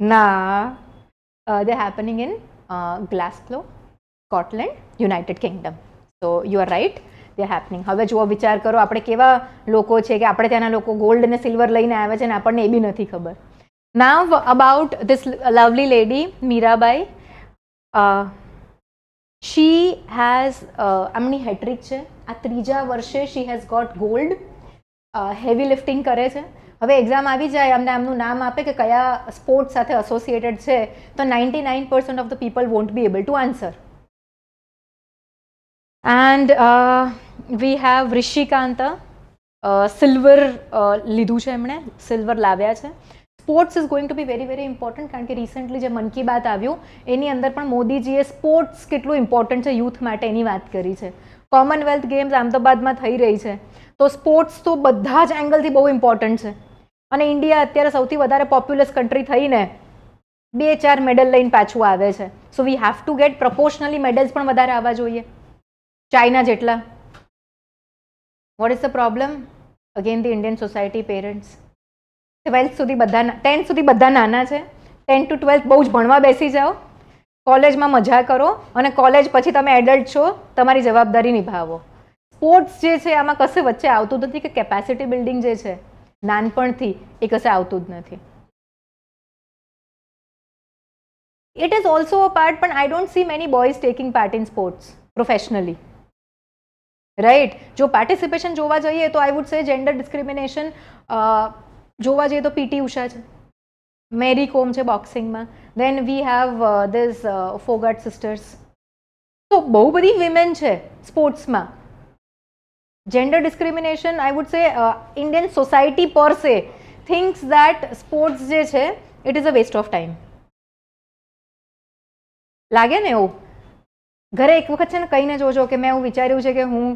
ના, they are happening in Glasgow, Scotland, United Kingdom. So you are right, they are happening. હવે જુઓ, વિચાર કરો આપણે કેવા લોકો છે કે આપણે ત્યાંના લોકો ગોલ્ડ અને સિલ્વર લઈને આવે છે ને આપણને એ બી નથી ખબર. Now about this lovely lady, Mirabai. She has આમની હેટ્રિક છે. આ ત્રીજા વર્ષે she has got gold. Heavy lifting કરે છે. હવે એક્ઝામ આવી જાય, અમને આમનું નામ આપે કે કયા સ્પોર્ટ સાથે એસોસિએટેડ છે, તો 99% of the people won't be able to answer. And we have Rishikant, silver લીધું છે એમણે, સિલ્વર લાવ્યા છે. Sports is going to be very very important, કારણ કે રિસન્ટલી જે મન કી બાત આવ્યું એની અંદર પણ મોદીજીએ સ્પોર્ટ્સ કેટલું ઇમ્પોર્ટન્ટ છે યુથ માટે એની વાત કરી છે. કોમનવેલ્થ ગેમ્સ અમદાવાદમાં થઈ રહી છે, તો સ્પોર્ટ્સ તો બધા જ એંગલથી બહુ ઇમ્પોર્ટન્ટ છે. અને ઇન્ડિયા અત્યારે સૌથી વધારે પોપ્યુલસ કન્ટ્રી થઈને 2-4 મેડલ લઈને પાછું આવે છે. So we have to get proportionally medals પણ વધારે આવવા જોઈએ, ચાઇના જેટલા. What is the problem? Again the Indian society, parents. 12th સુધી બધા, 10th સુધી બધા નાના છે. 10 to 12 બહુ જ ભણવા બેસી જાઓ, કોલેજમાં મજા કરો, અને કોલેજ પછી તમે એડલ્ટ છો, તમારી જવાબદારી નિભાવો. સ્પોર્ટ્સ જે છે આમાં કશે વચ્ચે આવતું નથી, કે કેપેસિટી બિલ્ડિંગ જે છે નાનપણથી એ કશે આવતું જ નથી. It is also a part, પણ I don't see many boys taking part in sports professionally, right? જો પાર્ટિસિપેશન જોવા જઈએ તો I would say gender discrimination જોવા જઈએ તો પીટી ઉષા છે, મેરી કોમ છે બોક્સિંગમાં, then we have these Phogat sisters. તો બહુ બધી વિમેન છે સ્પોર્ટ્સમાં. Gender discrimination, I would say Indian society per se thinks that sports જે છે it is a waste of time. લાગે ને એવું? ઘરે એક વખત છે ને કહીને જોજો કે મેં એવું વિચાર્યું છે કે હું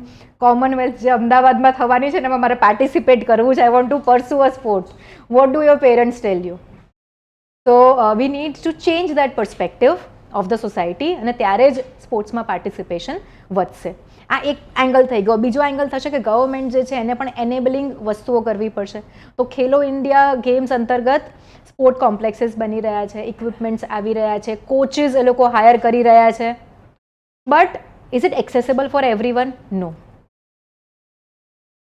કોમનવેલ્થ જે અમદાવાદમાં થવાની છે ને એમાં મારે પાર્ટિસિપેટ કરવું છે. I want to pursue a sport. What do your parents tell you? તો we need to change that perspective of the society, અને ત્યારે જ સ્પોર્ટ્સમાં પાર્ટિસિપેશન વધશે. આ એક એંગલ થઈ ગયો. બીજો એંગલ થશે કે ગવર્મેન્ટ જે છે એને પણ એનેબલિંગ વસ્તુઓ કરવી પડશે. તો ખેલો ઇન્ડિયા ગેમ્સ અંતર્ગત સ્પોર્ટ કોમ્પ્લેક્સીસ બની રહ્યા છે, ઇક્વિપમેન્ટ્સ આવી રહ્યા છે, કોચિસ એ લોકો હાયર કરી રહ્યા છે. But is it accessible for everyone? No.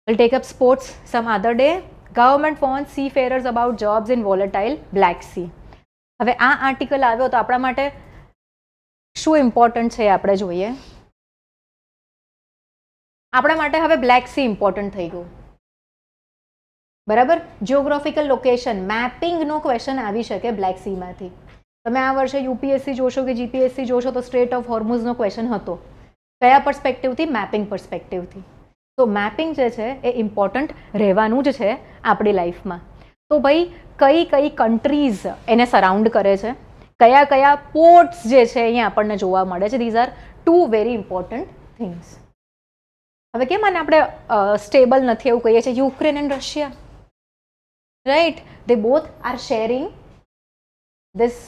Will take up sports some other day. Government wants seafarers about jobs in volatile Black Sea. હવે આ આર્ટિકલ આવ્યો તો આપણા માટે શું ઇમ્પોર્ટન્ટ છે આપણે જોઈએ. આપણા માટે હવે બ્લેક સી ઇમ્પોર્ટન્ટ થઈ ગયું, બરાબર? જિયોગ્રાફિકલ લોકેશન મેપિંગનો ક્વેશ્ચન આવી શકે બ્લેક સીમાંથી. તમે આ વર્ષે યુપીએસસી જોશો કે જીપીએસસી જોશો તો સ્ટ્રેટ ઓફ હોર્મુઝનો ક્વેશ્ચન હતો. કયા પર્સ્પેક્ટિવથી? મેપિંગ પર્સ્પેક્ટિવથી. તો મેપિંગ જે છે એ ઇમ્પોર્ટન્ટ રહેવાનું જ છે આપણી લાઈફમાં. તો ભાઈ કઈ કઈ કન્ટ્રીઝ એને સરાઉન્ડ કરે છે, કયા કયા પોર્ટ્સ જે છે અહીંયા આપણને જોવા મળે છે. These are 2 very important things. હવે કેમ આને આપણે સ્ટેબલ નથી એવું કહીએ છીએ? Ukraine and Russia, right? They both are sharing this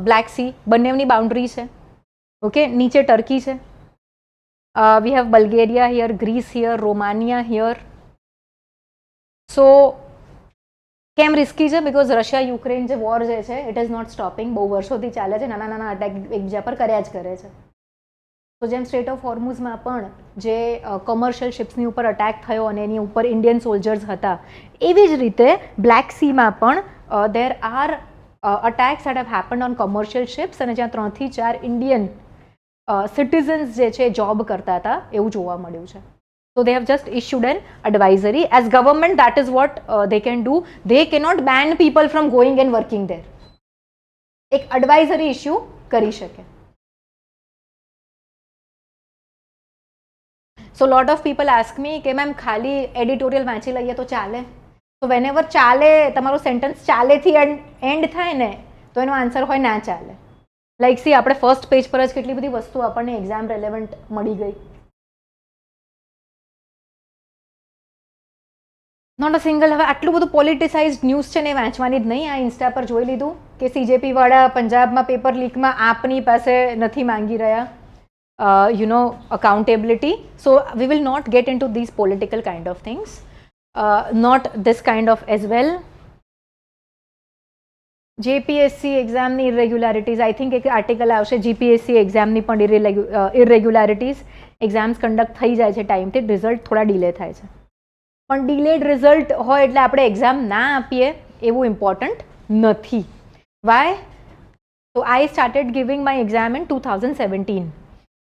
Black Sea. બંનેની બાઉન્ડ્રી છે. ઓકે, નીચે ટર્કી છે. We have Bulgaria here, Greece here, Romania here. So કેમ રિસ્કી છે? બિકોઝ રશિયા યુક્રેન જે વોર જે છે ઇટ ઇઝ નોટ સ્ટોપિંગ. બહુ વર્ષોથી ચાલે છે, નાના નાના અટેક એકબીજા પર કર્યા જ કરે છે. તો જેમ સ્ટ્રેટ ઓફ હોર્મુઝમાં પણ જે કોમર્શિયલ શિપ્સની ઉપર અટેક થયો અને એની ઉપર ઇન્ડિયન સોલ્જર્સ હતા, એવી જ રીતે બ્લેક સીમાં પણ there are attacks that have happened on commercial ships, અને જ્યાં 3 થી 4 ઇન્ડિયન સિટીઝન્સ જે છે જોબ કરતા હતા એવું જોવા મળ્યું છે. So they have just issued an advisory. As government, that is what they can do. They cannot ban people from going and working there. એક advisory issue કરી શકે. So lot of people ask me કે ma'am ખાલી editorial વાંચી લઈએ તો ચાલે? તો whenever ચાલે, તમારો સેન્ટેન્સ ચાલેથી એન્ડ થાય ને, તો એનો આન્સર હોય ના ચાલે. લાઈક સી, આપણે ફર્સ્ટ પેજ પર જ કેટલી બધી વસ્તુ આપણને એક્ઝામ રેલેવન્ટ મળી ગઈ. Not a single. હવે આટલું બધું પોલિટિસાઇઝડ ન્યૂઝ છે ને એ વાંચવાની જ નહીં. આ ઇન્સ્ટા પર જોઈ લીધું કે CJP વાળા પંજાબમાં પેપર લીકમાં આપની પાસે નથી માંગી રહ્યા accountability. So we will not get into these political kind of things. Not this kind of as well. JPSC એક્ઝામની ઇરેગ્યુલારિટીઝ, આઈ થિંક એક આર્ટિકલ આવશે GPSC એક્ઝામની પણ ઇરેગ્યુલારિટીઝ. એક્ઝામ્સ કન્ડક્ટ થઈ જાય છે ટાઈમથી, રિઝલ્ટ થોડા ડિલે થાય છે. પણ ડિલેડ રિઝલ્ટ હોય એટલે આપણે એક્ઝામ ના આપીએ એવું ઇમ્પોર્ટન્ટ નથી. વાય? તો I started giving my exam in 2017.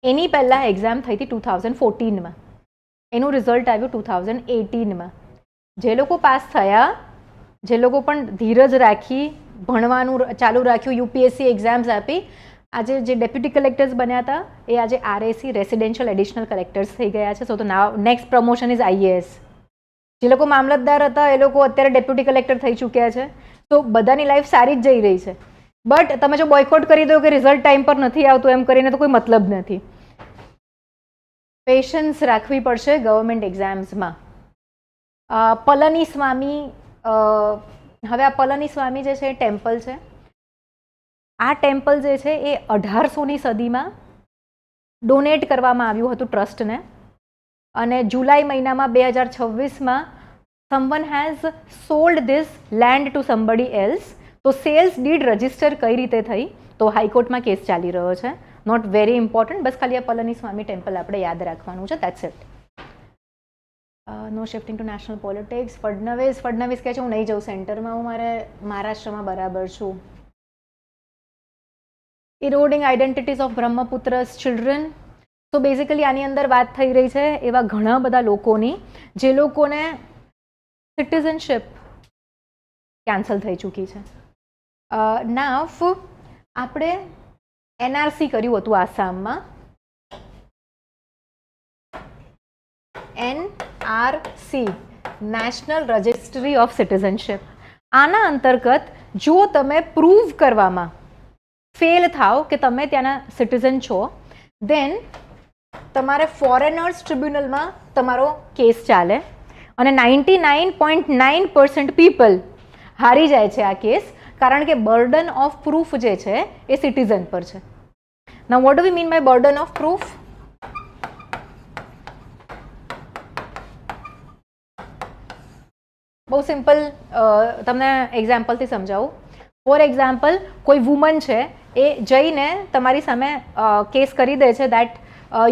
એની પહેલાં એક્ઝામ થઈ હતી 2014માં. એનું રિઝલ્ટ આવ્યું 2018માં. જે લોકો પાસ થયા, જે લોકો પણ ધીરજ રાખી ભણવાનું ચાલુ રાખ્યું, UPSC એક્ઝામ્સ આપી, આજે જે ડેપ્યુટી કલેક્ટર્સ બન્યા હતા એ આજે RAC રેસિડેન્શિયલ એડિશનલ કલેક્ટર્સ થઈ ગયા છે. સો તો now next promotion is IAS. જે લોકો મામલતદાર હતા એ લોકો અત્યારે ડેપ્યુટી કલેક્ટર થઈ ચૂક્યા છે. તો બધાની લાઈફ સારી જ જઈ રહી છે. બટ તમે જો બોયકોટ કરી દો કે રિઝલ્ટ ટાઈમ પર નથી આવતું એમ કરીને, તો કોઈ મતલબ નથી. પેશન્સ રાખવી પડશે ગવર્મેન્ટ એક્ઝામ્સમાં. પલની સ્વામી, હવે આ પલની સ્વામી જે છે એ ટેમ્પલ છે. આ ટેમ્પલ જે છે એ 1800ની સદીમાં ડોનેટ કરવામાં આવ્યું હતું ટ્રસ્ટને, અને જુલાઈ મહિનામાં 2026માં someone has sold this land to somebody else. તો સેલ્સ ડીડ રજિસ્ટર કઈ રીતે થઈ, તો હાઈકોર્ટમાં કેસ ચાલી રહ્યો છે. નોટ વેરી ઇમ્પોર્ટન્ટ, બસ ખાલી આ પલની સ્વામી ટેમ્પલ આપણે યાદ રાખવાનું છે. That's it. No shifting to national politics. Fadnavis કહે છે હું નહીં જાઉં સેન્ટરમાં, હું મારે મહારાષ્ટ્રમાં બરાબર છું. ઇરોડિંગ આઇડેન્ટિટીઝ ઓફ બ્રહ્મપુત્રસ ચિલ્ડ્રન. તો બેઝિકલી આની અંદર વાત થઈ રહી છે એવા ઘણા બધા લોકોની જે લોકોને સિટીઝનશિપ કેન્સલ થઈ ચૂકી છે. નાફ આપણે NRC કર્યું હતું આસામમાં. NRC, national registry of citizenship. આના અંતર્ગત જો તમે પ્રૂવ કરવામાં ફેલ થાવ કે તમે ત્યાંના સિટીઝન છો, દેન તમારે ફોરેનર્સ ટ્રિબ્યુનલમાં તમારો કેસ ચાલે, અને 99.9% પીપલ હારી જાય છે આ કેસ, કારણ કે બર્ડન ઓફ પ્રૂફ જે છે એ સિટીઝન પર છે. Now what do we mean by burden of proof? બહુ સિમ્પલ તમને એક્ઝામ્પલથી સમજાવું. ફોર એક્ઝામ્પલ, કોઈ વુમન છે એ જઈને તમારી સામે કેસ કરી દે છે that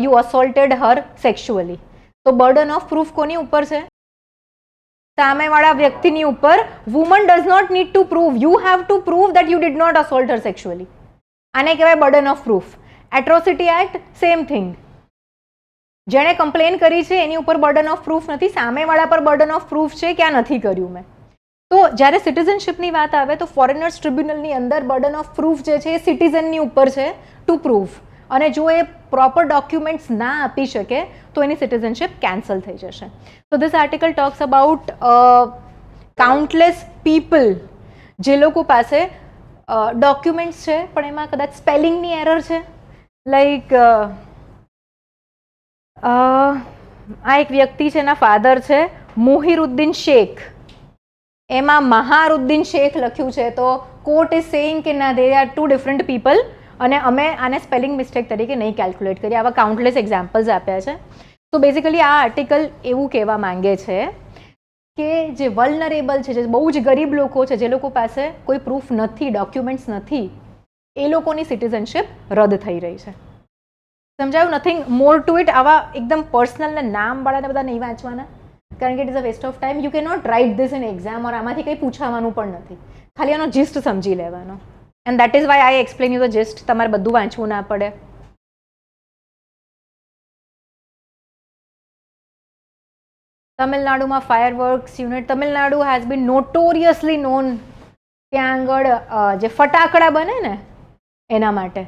you assaulted her sexually. તો બર્ડન ઓફ પ્રૂફ કોની ઉપર છે? સામેવાળા વ્યક્તિની ઉપર. Woman does not need to prove. You have to prove that you did not assault her sexually. આને કહેવાય burden of proof. Atrocity act same thing. જેણે કમ્પ્લેન કરી છે એની ઉપર બર્ડન ઓફ પ્રૂફ નથી, સામેવાળા પર બર્ડન ઓફ પ્રૂફ છે કે આ નથી કર્યું મેં. તો જ્યારે સિટીઝનશિપની વાત આવે તો ફોરેનર્સ ટ્રિબ્યુનલની અંદર બર્ડન ઓફ પ્રૂફ જે છે એ સિટીઝનની ઉપર છે ટુ પ્રૂવ, અને જો એ પ્રોપર ડોક્યુમેન્ટ્સ ના આપી શકે તો એની સિટીઝનશિપ કેન્સલ થઈ જશે. તો this article talks about countless people જે લોકો પાસે ડોક્યુમેન્ટ્સ છે પણ એમાં કદાચ સ્પેલિંગની એરર છે. લાઈક આ એક વ્યક્તિ છે, એના ફાધર છે મોહિરુદ્દીન શેખ, એમાં મહારુદ્દીન શેખ લખ્યું છે. તો કોર્ટ ઇઝ સેઇંગ કે ના, they are two different people, અને અમે આને સ્પેલિંગ મિસ્ટેક તરીકે નહીં કેલ્ક્યુલેટ કરીએ. આવા કાઉન્ટલેસ એક્ઝામ્પલ્સ આપ્યા છે. તો બેઝિકલી આ આર્ટિકલ એવું કહેવા માંગે છે કે જે વલ્નરેબલ છે, જે બહુ જ ગરીબ લોકો છે, જે લોકો પાસે કોઈ પ્રૂફ નથી, ડોક્યુમેન્ટ્સ નથી, એ લોકોની સિટીઝનશિપ રદ થઈ રહી છે. સમજાયું? Nothing more to it. આવા એકદમ પર્સનલ ને નામવાળાને બધા નહીં વાંચવાના, કારણ કે it is a waste of time. You can not write this in exam, or આમાંથી કંઈ પૂછવાનું પણ નથી. ખાલી આનો જિસ્ટ સમજી લેવાનો. And that is why I explain you the gist. તમારે બધું વાંચવું ના પડે. તમિલનાડુમાં fireworks unit. Tamil Nadu has been notoriously known ત્યાં આગળ જે ફટાકડા બને ને એના માટે.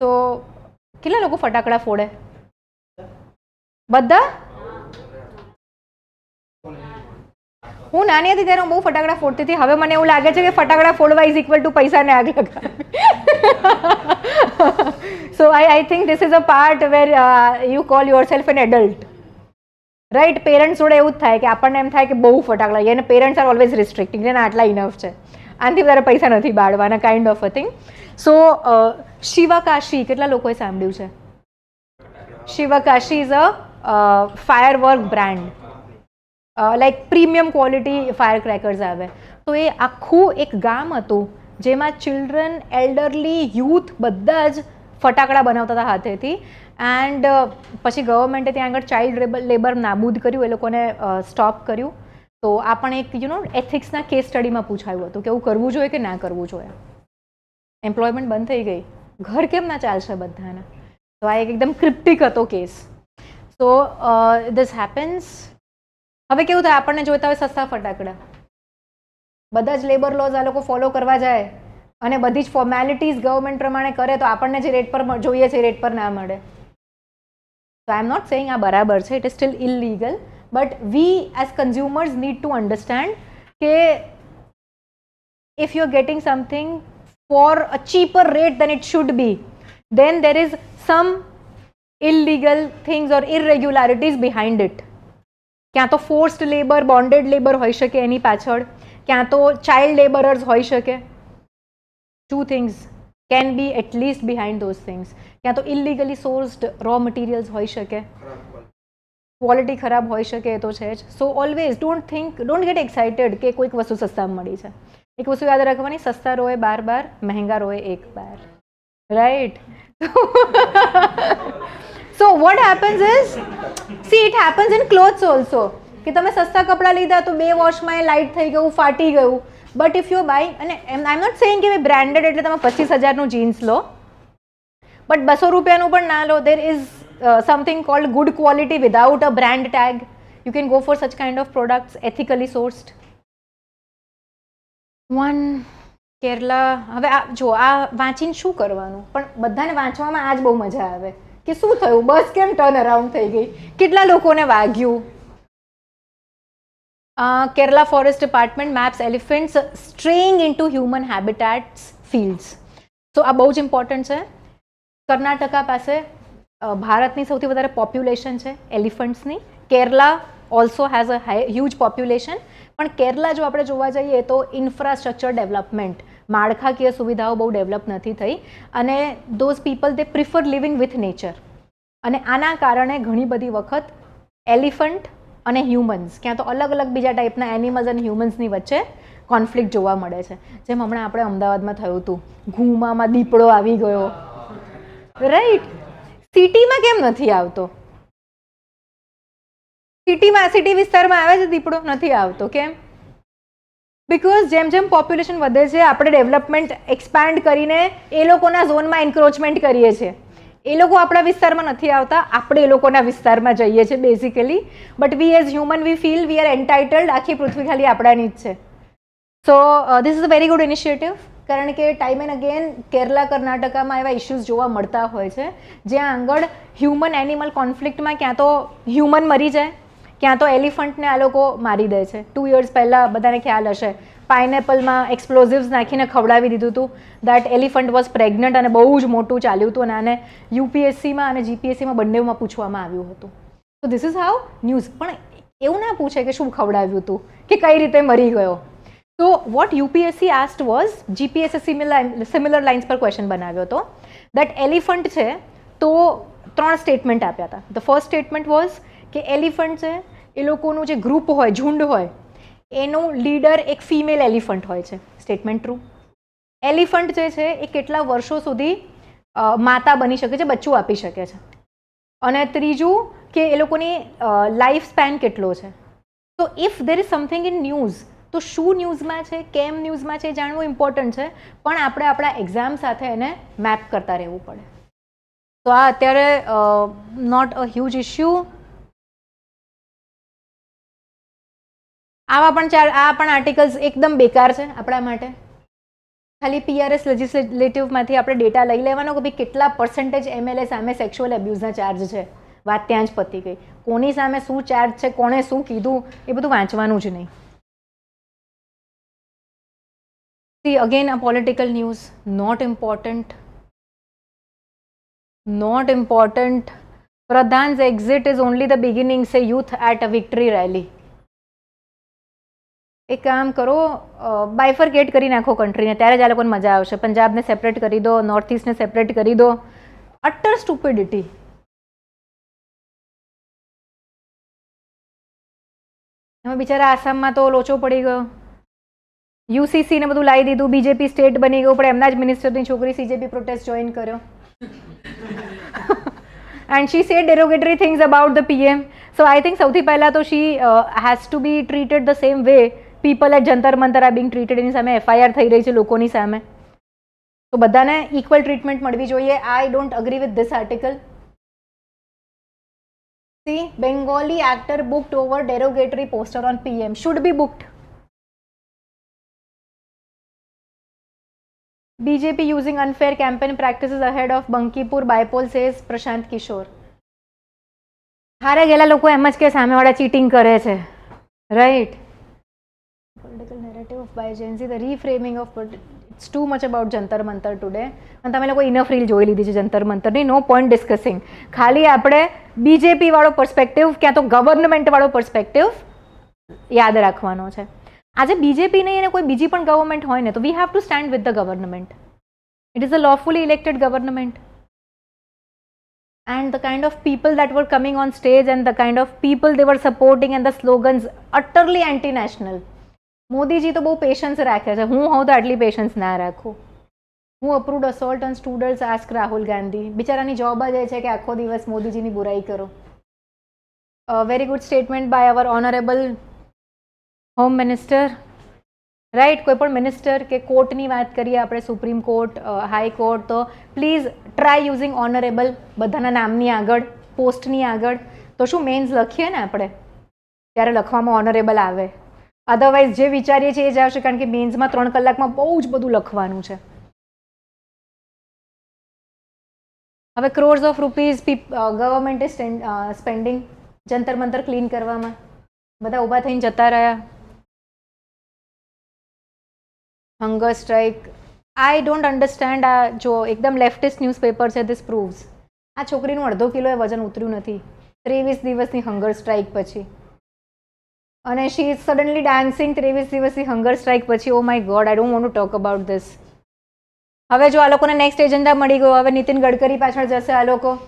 તો કેટલા લોકો ફટાકડા ફોડે? બધા? હું નાની હતી ત્યારે હું બહુ ફટાકડા ફોડતી હતી. હવે મને એવું લાગે છે કે ફટાકડા ફોડવા ઇઝ ઇક્વલ ટુ પૈસાને આગ લગાવી. So I think this is a part where you call yourself an adult, right? Parents જોડે એવું જ થાય કે આપણને એમ થાય કે બહુ ફટાકડા, એને પેરેન્ટ્સ આર ઓલવેઝ રિસ્ટ્રિક્ટિંગ, એને આટલા ઇનફ છે, આનાથી વધારે પૈસા નથી બાળવાના, કાઇન્ડ ઓફ અ થિંગ. સો શિવકાશી કેટલા લોકોએ સાંભળ્યું છે? Sivakasi is a firework brand, like premium quality fire crackers આવે. તો એ આખું એક ગામ હતું જેમાં ચિલ્ડ્રન, એલ્ડરલી, યુથ બધા જ ફટાકડા બનાવતા હતા હાથેથી. એન્ડ પછી ગવર્મેન્ટે ત્યાં આગળ ચાઇલ્ડ લેબર નાબૂદ કર્યું, એ લોકોને સ્ટોપ કર્યું. તો આ પણ એક એથિક્સના કેસ સ્ટડીમાં પૂછાયું હતું કે એવું કરવું જોઈએ કે ના કરવું જોઈએ. એમ્પ્લોયમેન્ટ બંધ થઈ ગઈ, ઘર કેમ ના ચાલશે બધાને? તો આ એક એકદમ ક્રિપ્ટિક હતો કેસ. So this happens. હવે કેવું થાય, આપણને જોઈતા હોય સસ્તા ફટાકડા, બધા જ લેબર લોઝ આ લોકો ફોલો કરવા જાય અને બધી જ ફોર્મેલિટીઝ ગવર્મેન્ટ પ્રમાણે કરે તો આપણને જે રેટ પર જોઈએ છે એ રેટ પર ના મળે. So I am not saying આ બરાબર છે, it is still illegal, but we as consumers need to understand કે if you are getting something for a cheaper rate than it should be, then there is some illegal things or irregularities behind it. ક્યાં તો forced labour, bonded labour હોઈ શકે એની પાછળ, ક્યાં તો child labourers હોઈ શકે. Two things can be at least behind those things. ક્યાં તો ઇલીગલી સોર્સ્ડ રો મટીરિયલ્સ હોઈ શકે, ક્વોલિટી ખરાબ હોઈ શકે, એ તો છે જ. સો ઓલવેઝ ડોન્ટ ગેટ એક્સાઇટેડ કે કોઈક વસ્તુ સસ્તામાં મળી છે. એક વસ્તુ યાદ રાખવાની, સસ્તા રોએ 12 બાર, મહેંગા રોએ 1 બાર, right? So what happens is, see it happens in clothes also, કે તમે સસ્તા કપડાં લીધા તો 2 વોશમાં એ લાઇટ થઈ ગયું, ફાટી ગયું. બટ ઇફ યુ બાય, અને આઈ એમ નોટ સેઇંગ કે બ્રાન્ડેડ એટલે તમે 25,000નું જીન્સ લો, બટ 200 રૂપિયાનું પણ ના લો. There is something called good quality without a brand tag. You can go for such kind of products, ethically sourced. One Kerala. હવે આ જો, આ વાંચીને શું કરવાનું, પણ બધાને વાંચવામાં આ જ બહુ મજા આવે કે શું થયું, બસ કેમ ટર્ન અરાઉન્ડ થઈ ગઈ, કેટલા લોકોને વાગ્યું. Kerala forest department maps elephants straying into human habitats fields. તો આ બહુ જ ઇમ્પોર્ટન્ટ છે. કર્ણાટકા પાસે ભારતની સૌથી વધારે પોપ્યુલેશન છે એલિફન્ટ્સની. Kerala also has a huge population. પણ કેરલા જો આપણે જોવા જઈએ તો ઇન્ફ્રાસ્ટ્રક્ચર ડેવલપમેન્ટ, માળખાકીય સુવિધાઓ બહુ ડેવલપ નથી થઈ, અને those people they prefer living with nature. અને આના કારણે ઘણી બધી વખત એલિફન્ટ અને હ્યુમન્સ, ક્યાં તો અલગ અલગ બીજા ટાઈપના એનિમલ્સ અને હ્યુમન્સની વચ્ચે કોન્ફ્લિક્ટ જોવા મળે છે. જેમ હમણાં આપણે અમદાવાદમાં થયું હતું, ઘૂમામાં દીપડો આવી ગયો, રાઈટ? સિટીમાં કેમ નથી આવતો? સિટી વિસ્તારમાં આવે છે દીપડો, નથી આવતો. કેમ? બિકોઝ જેમ જેમ પોપ્યુલેશન વધે છે, આપણે ડેવલપમેન્ટ એક્સપાન્ડ કરીને એ લોકોના ઝોનમાં એન્ક્રોચમેન્ટ કરીએ છીએ. એ લોકો આપણા વિસ્તારમાં નથી આવતા, આપણે એ લોકોના વિસ્તારમાં જઈએ છીએ basically. But we as human we feel we are entitled, આખી પૃથ્વી ખાલી આપણાની જ છે. So this is a very good initiative. કારણ કે ટાઈમ એન્ડ અગેન કેરલા, કર્ણાટકામાં એવા ઇશ્યુઝ જોવા મળતા હોય છે જ્યાં આગળ હ્યુમન એનિમલ કોન્ફ્લિક્ટમાં ક્યાં તો હ્યુમન મરી જાય, ક્યાં તો એલિફન્ટને આ લોકો મારી દે છે. 2 years પહેલાં બધાને ખ્યાલ હશે, પાઇનેપલમાં એક્સપ્લોઝિવ્સ નાખીને ખવડાવી દીધું હતું. દેટ એલિફન્ટ વોઝ પ્રેગ્નન્ટ અને બહુ જ મોટું ચાલ્યું હતું, અને આને યુપીએસસીમાં અને જીપીએસસીમાં બંનેમાં પૂછવામાં આવ્યું હતું. તો ધીસ ઇઝ હાઉ ન્યૂઝ. પણ એવું ના પૂછે કે શું ખવડાવ્યું હતું કે કઈ રીતે મરી ગયો. તો what UPSC asked was, GPSC similar lines પર ક્વેશ્ચન બનાવ્યો હતો. દેટ એલિફન્ટ છે તો 3 સ્ટેટમેન્ટ આપ્યા હતા. ધ ફર્સ્ટ સ્ટેટમેન્ટ વોઝ કે એલિફન્ટ છે એ લોકોનું જે ગ્રુપ હોય, ઝુંડ હોય, એનું લીડર એક ફિમેલ એલિફન્ટ હોય છે. Statement true. એલિફન્ટ જે છે એ કેટલા વર્ષો સુધી માતા બની શકે છે, બચ્ચું આપી શકે છે. અને ત્રીજું કે એ લોકોની લાઈફ સ્પેન કેટલો છે. તો if there is something in news, તો શું ન્યૂઝમાં છે, કેમ ન્યૂઝમાં છે, જાણવું ઇમ્પોર્ટન્ટ છે. પણ આપણે આપણા એક્ઝામ સાથે એને મેપ કરતા રહેવું પડે. તો આ અત્યારે નોટ અ હ્યુજ ઇશ્યુ. આવા પણ આ પણ આર્ટિકલ્સ એકદમ બેકાર છે આપણા માટે. ખાલી PRS લેજિસ્લેટિવમાંથી આપણે ડેટા લઈ લેવાનો કે ભાઈ કેટલા % MLA સામે સેક્સ્યુઅલ એબ્યુઝના ચાર્જ છે, વાત ત્યાં જ પતી ગઈ. કોની સામે શું ચાર્જ છે, કોણે શું કીધું, એ બધું વાંચવાનું જ નહીં. See again a political news, not important. Not important. Pradhan's exit is only the beginning, say youth at a victory rally. એક કામ કરો, બાયફર્કેટ કરી નાખો કન્ટ્રીને, ત્યારે જ આ લોકોને મજા આવશે. પંજાબને સેપરેટ કરી દો, નોર્થ ઇસ્ટને સેપરેટ કરી દો. અટર સ્ટુપિડિટી. હવે બિચારા આસામમાં તો લોચો પડી ગયો. UCC ને બધું લાવી દીધું, BJP સ્ટેટ બની ગયું, પણ એમના જ મિનિસ્ટરની છોકરી CJP પ્રોટેસ્ટ જોઈન કર્યો. And she said derogatory things about the PM. So I think સૌથી પહેલા તો she has to be treated the same way people at Jantar Mantar are being treated. એની સામે FIR થઈ રહી છે લોકોની સામે. તો બધાને ઇક્વલ ટ્રીટમેન્ટ મળવી જોઈએ. I don't agree with this article. See, Bengali actor booked over derogatory poster on PM. Should be booked. BJP using unfair campaign practices ahead of Bankipur bypoll, says Prashant Kishore. હારે ગયેલા લોકો એમ જ કે સામેવાળા cheating કરે છે, right? Political narrative of by Gen Z, the reframing of it's too much about Jantar Mantar today. અને તમે લોકો ઇનફ રીલ જોઈ લીધી છે જંતર મંતરની, નો પોઈન્ટ ડિસ્કસિંગ. ખાલી આપણે BJP વાળો પર્સપેક્ટિવ ક્યાં તો ગવર્નમેન્ટ વાળો પર્સપેક્ટિવ યાદ રાખવાનો છે. આજે BJP નહીં અને કોઈ બીજી પણ ગવર્મેન્ટ હોય ને તો વી have two stand with the government. It is a lawfully elected government. And the kind of people that were coming on stage and the kind of people they were supporting and the slogans utterly anti-national. Modiji તો બહુ patience રાખે છે, હું હોઉં તો આટલી patience ના રાખું. હું approved assault on students ask Rahul Gandhi. બિચારાની જોબ જ એ છે કે આખો દિવસ મોદીજીની બુરાઈ કરો. Very good statement by our honourable home minister, right? કોઈ પણ મિનિસ્ટર કે કોર્ટની વાત કરીએ આપણે, સુપ્રીમ કોર્ટ, હાઈકોર્ટ, તો પ્લીઝ ટ્રાય યુઝિંગ ઓનરેબલ બધાના નામની આગળ, પોસ્ટની આગળ. તો શું મેન્સ લખીએ ને આપણે ત્યારે લખવામાં ઓનરેબલ આવે, અધરવાઇઝ જે વિચારીએ છીએ એ જ આવશે, કારણ કે મેન્સમાં 3 કલાકમાં બહુ જ બધું લખવાનું છે. હવે ક્રોર્સ ઓફ રૂપીઝ ગવર્મેન્ટે સ્પેન્ડિંગ જંતર મંતર ક્લીન કરવામાં. બધા ઊભા થઈને જતા રહ્યા. Hunger strike. I don't understand. આ જો એકદમ લેફ્ટિસ્ટ ન્યૂઝપેપર છે, ધીસ પ્રૂવ્સ. આ છોકરીનું અડધો કિલોએ વજન ઉતર્યું નથી 23 દિવસની હંગર સ્ટ્રાઇક પછી. અને શી ઇઝ સડનલી ડાન્સિંગ 23 દિવસની હંગર સ્ટ્રાઇક પછી. Oh my God, I don't want to talk about this. હવે જો આ લોકોને નેક્સ્ટ એજન્ડા મળી ગયો, હવે નીતિન ગડકરી પાછળ જશે આ લોકો.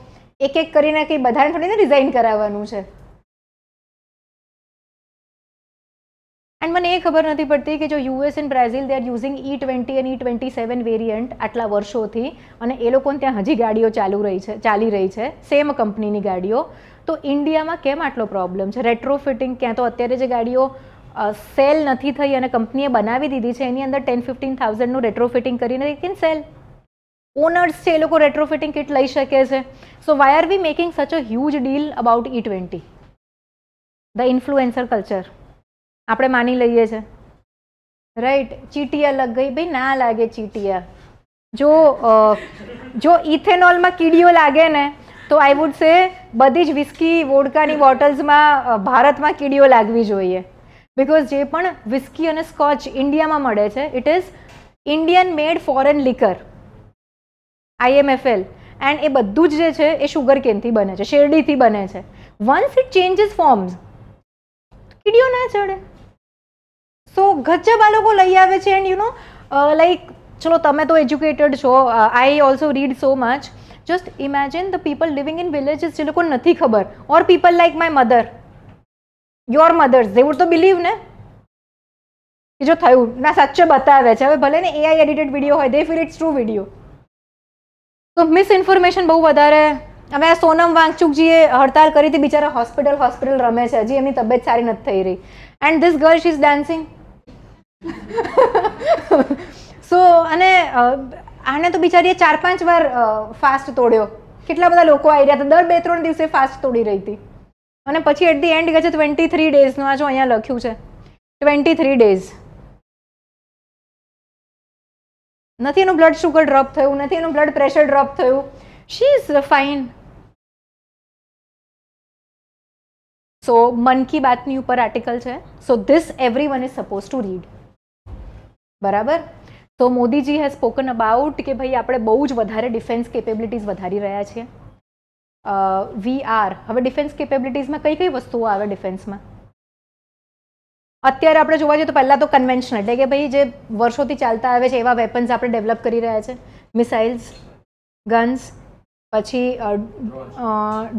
એક એક કરીને કંઈ બધાને થોડીને રિઝાઇન કરાવવાનું છે. એન્ડ મને એ ખબર નથી પડતી કે જો US and Brazil they are using E20 અને E27 વેરિયન્ટ આટલા વર્ષોથી, અને એ લોકોને ત્યાં હજી ગાડીઓ ચાલી રહી છે સેમ કંપનીની ગાડીઓ, તો ઇન્ડિયામાં કેમ આટલો પ્રોબ્લેમ છે? રેટ્રોફિટિંગ, ક્યાં તો અત્યારે જે ગાડીઓ સેલ નથી થઈ અને કંપનીએ બનાવી દીધી છે એની અંદર 10-15,000નું રેટ્રોફિટિંગ કરીને they can sell. ઓનર્સ છે એ લોકો રેટ્રોફિટિંગ કિટ લઈ શકે છે. So why are we making such a huge deal about E20? The influencer culture આપણે માની લઈએ છીએ, રાઈટ? ચીટિયા લગ ગઈ, ભાઈ ના લાગે ચીટિયા. જો ઇથેનોલમાં કીડીઓ લાગે ને તો આઈ વુડ સે બધી જ વિસ્કી વોડકાની બોટલ્સમાં ભારતમાં કીડીઓ લાગવી જોઈએ. બિકોઝ જે પણ વિસ્કી અને સ્કોચ ઇન્ડિયામાં મળે છે it is Indian made foreign liquor, IMFL, and એ બધું જ જે છે એ શુગર કેનથી બને છે, શેરડીથી બને છે. વન્સ ઇટ ચેન્જીસ ફોર્મ્સ કીડીઓ ના ચડે. સો ગજબ આ લોકો લઈ આવે છે. એન્ડ યુ નો લાઈક, ચલો તમે તો એજ્યુકેટેડ છો, I also read so much. Just imagine the people living in villages જે લોકોને નથી ખબર, or people like my mother, your mothers, they would તો બિલીવ ને કે જો થયું ના સાચે બતાવે છે. હવે ભલે ને AI એડિટેડ વિડીયો હોય, દે ફીલ ઇટ્સ ટ્રુ વિડીયો. તો મિસઇન્ફોર્મેશન બહુ વધારે. હવે આ સોનમ વાંગચુકજીએ હડતાલ કરી હતી, બિચારા હોસ્પિટલ રમે છે, હજી એમની તબિયત સારી નથી થઈ રહી. And this girl she is dancing. So અને આને તો બિચારીએ 4-5 વાર ફાસ્ટ તોડ્યો. કેટલા બધા લોકો આવી રહ્યા હતા, દર 2-3 દિવસે ફાસ્ટ તોડી રહી હતી. અને પછી એટ ધી એન્ડ કહે છે 23 ડેઝનું. આ જો અહીંયા લખ્યું છે 23 days. નથી એનું બ્લડ શુગર ડ્રોપ થયું, નથી એનું બ્લડ પ્રેશર ડ્રોપ થયું. She is fine. સો મન કી બાતની ઉપર આર્ટિકલ છે. So this everyone is suppose two read. બરાબર. તો મોદીજી હેઝ સ્પોકન અબાઉટ કે ભાઈ આપણે બહુ જ વધારે ડિફેન્સ કેપેબિલિટીઝ વધારી રહ્યા છીએ. We are. હવે ડિફેન્સ કેપેબિલિટીઝમાં કઈ કઈ વસ્તુઓ આવે ડિફેન્સમાં? અત્યારે આપણે જોવા જઈએ તો પહેલાં તો કન્વેન્શનલ એટલે કે ભાઈ જે વર્ષોથી ચાલતા આવે છે એવા વેપન્સ આપણે ડેવલપ કરી રહ્યા છે. મિસાઇલ્સ, ગન્સ, પછી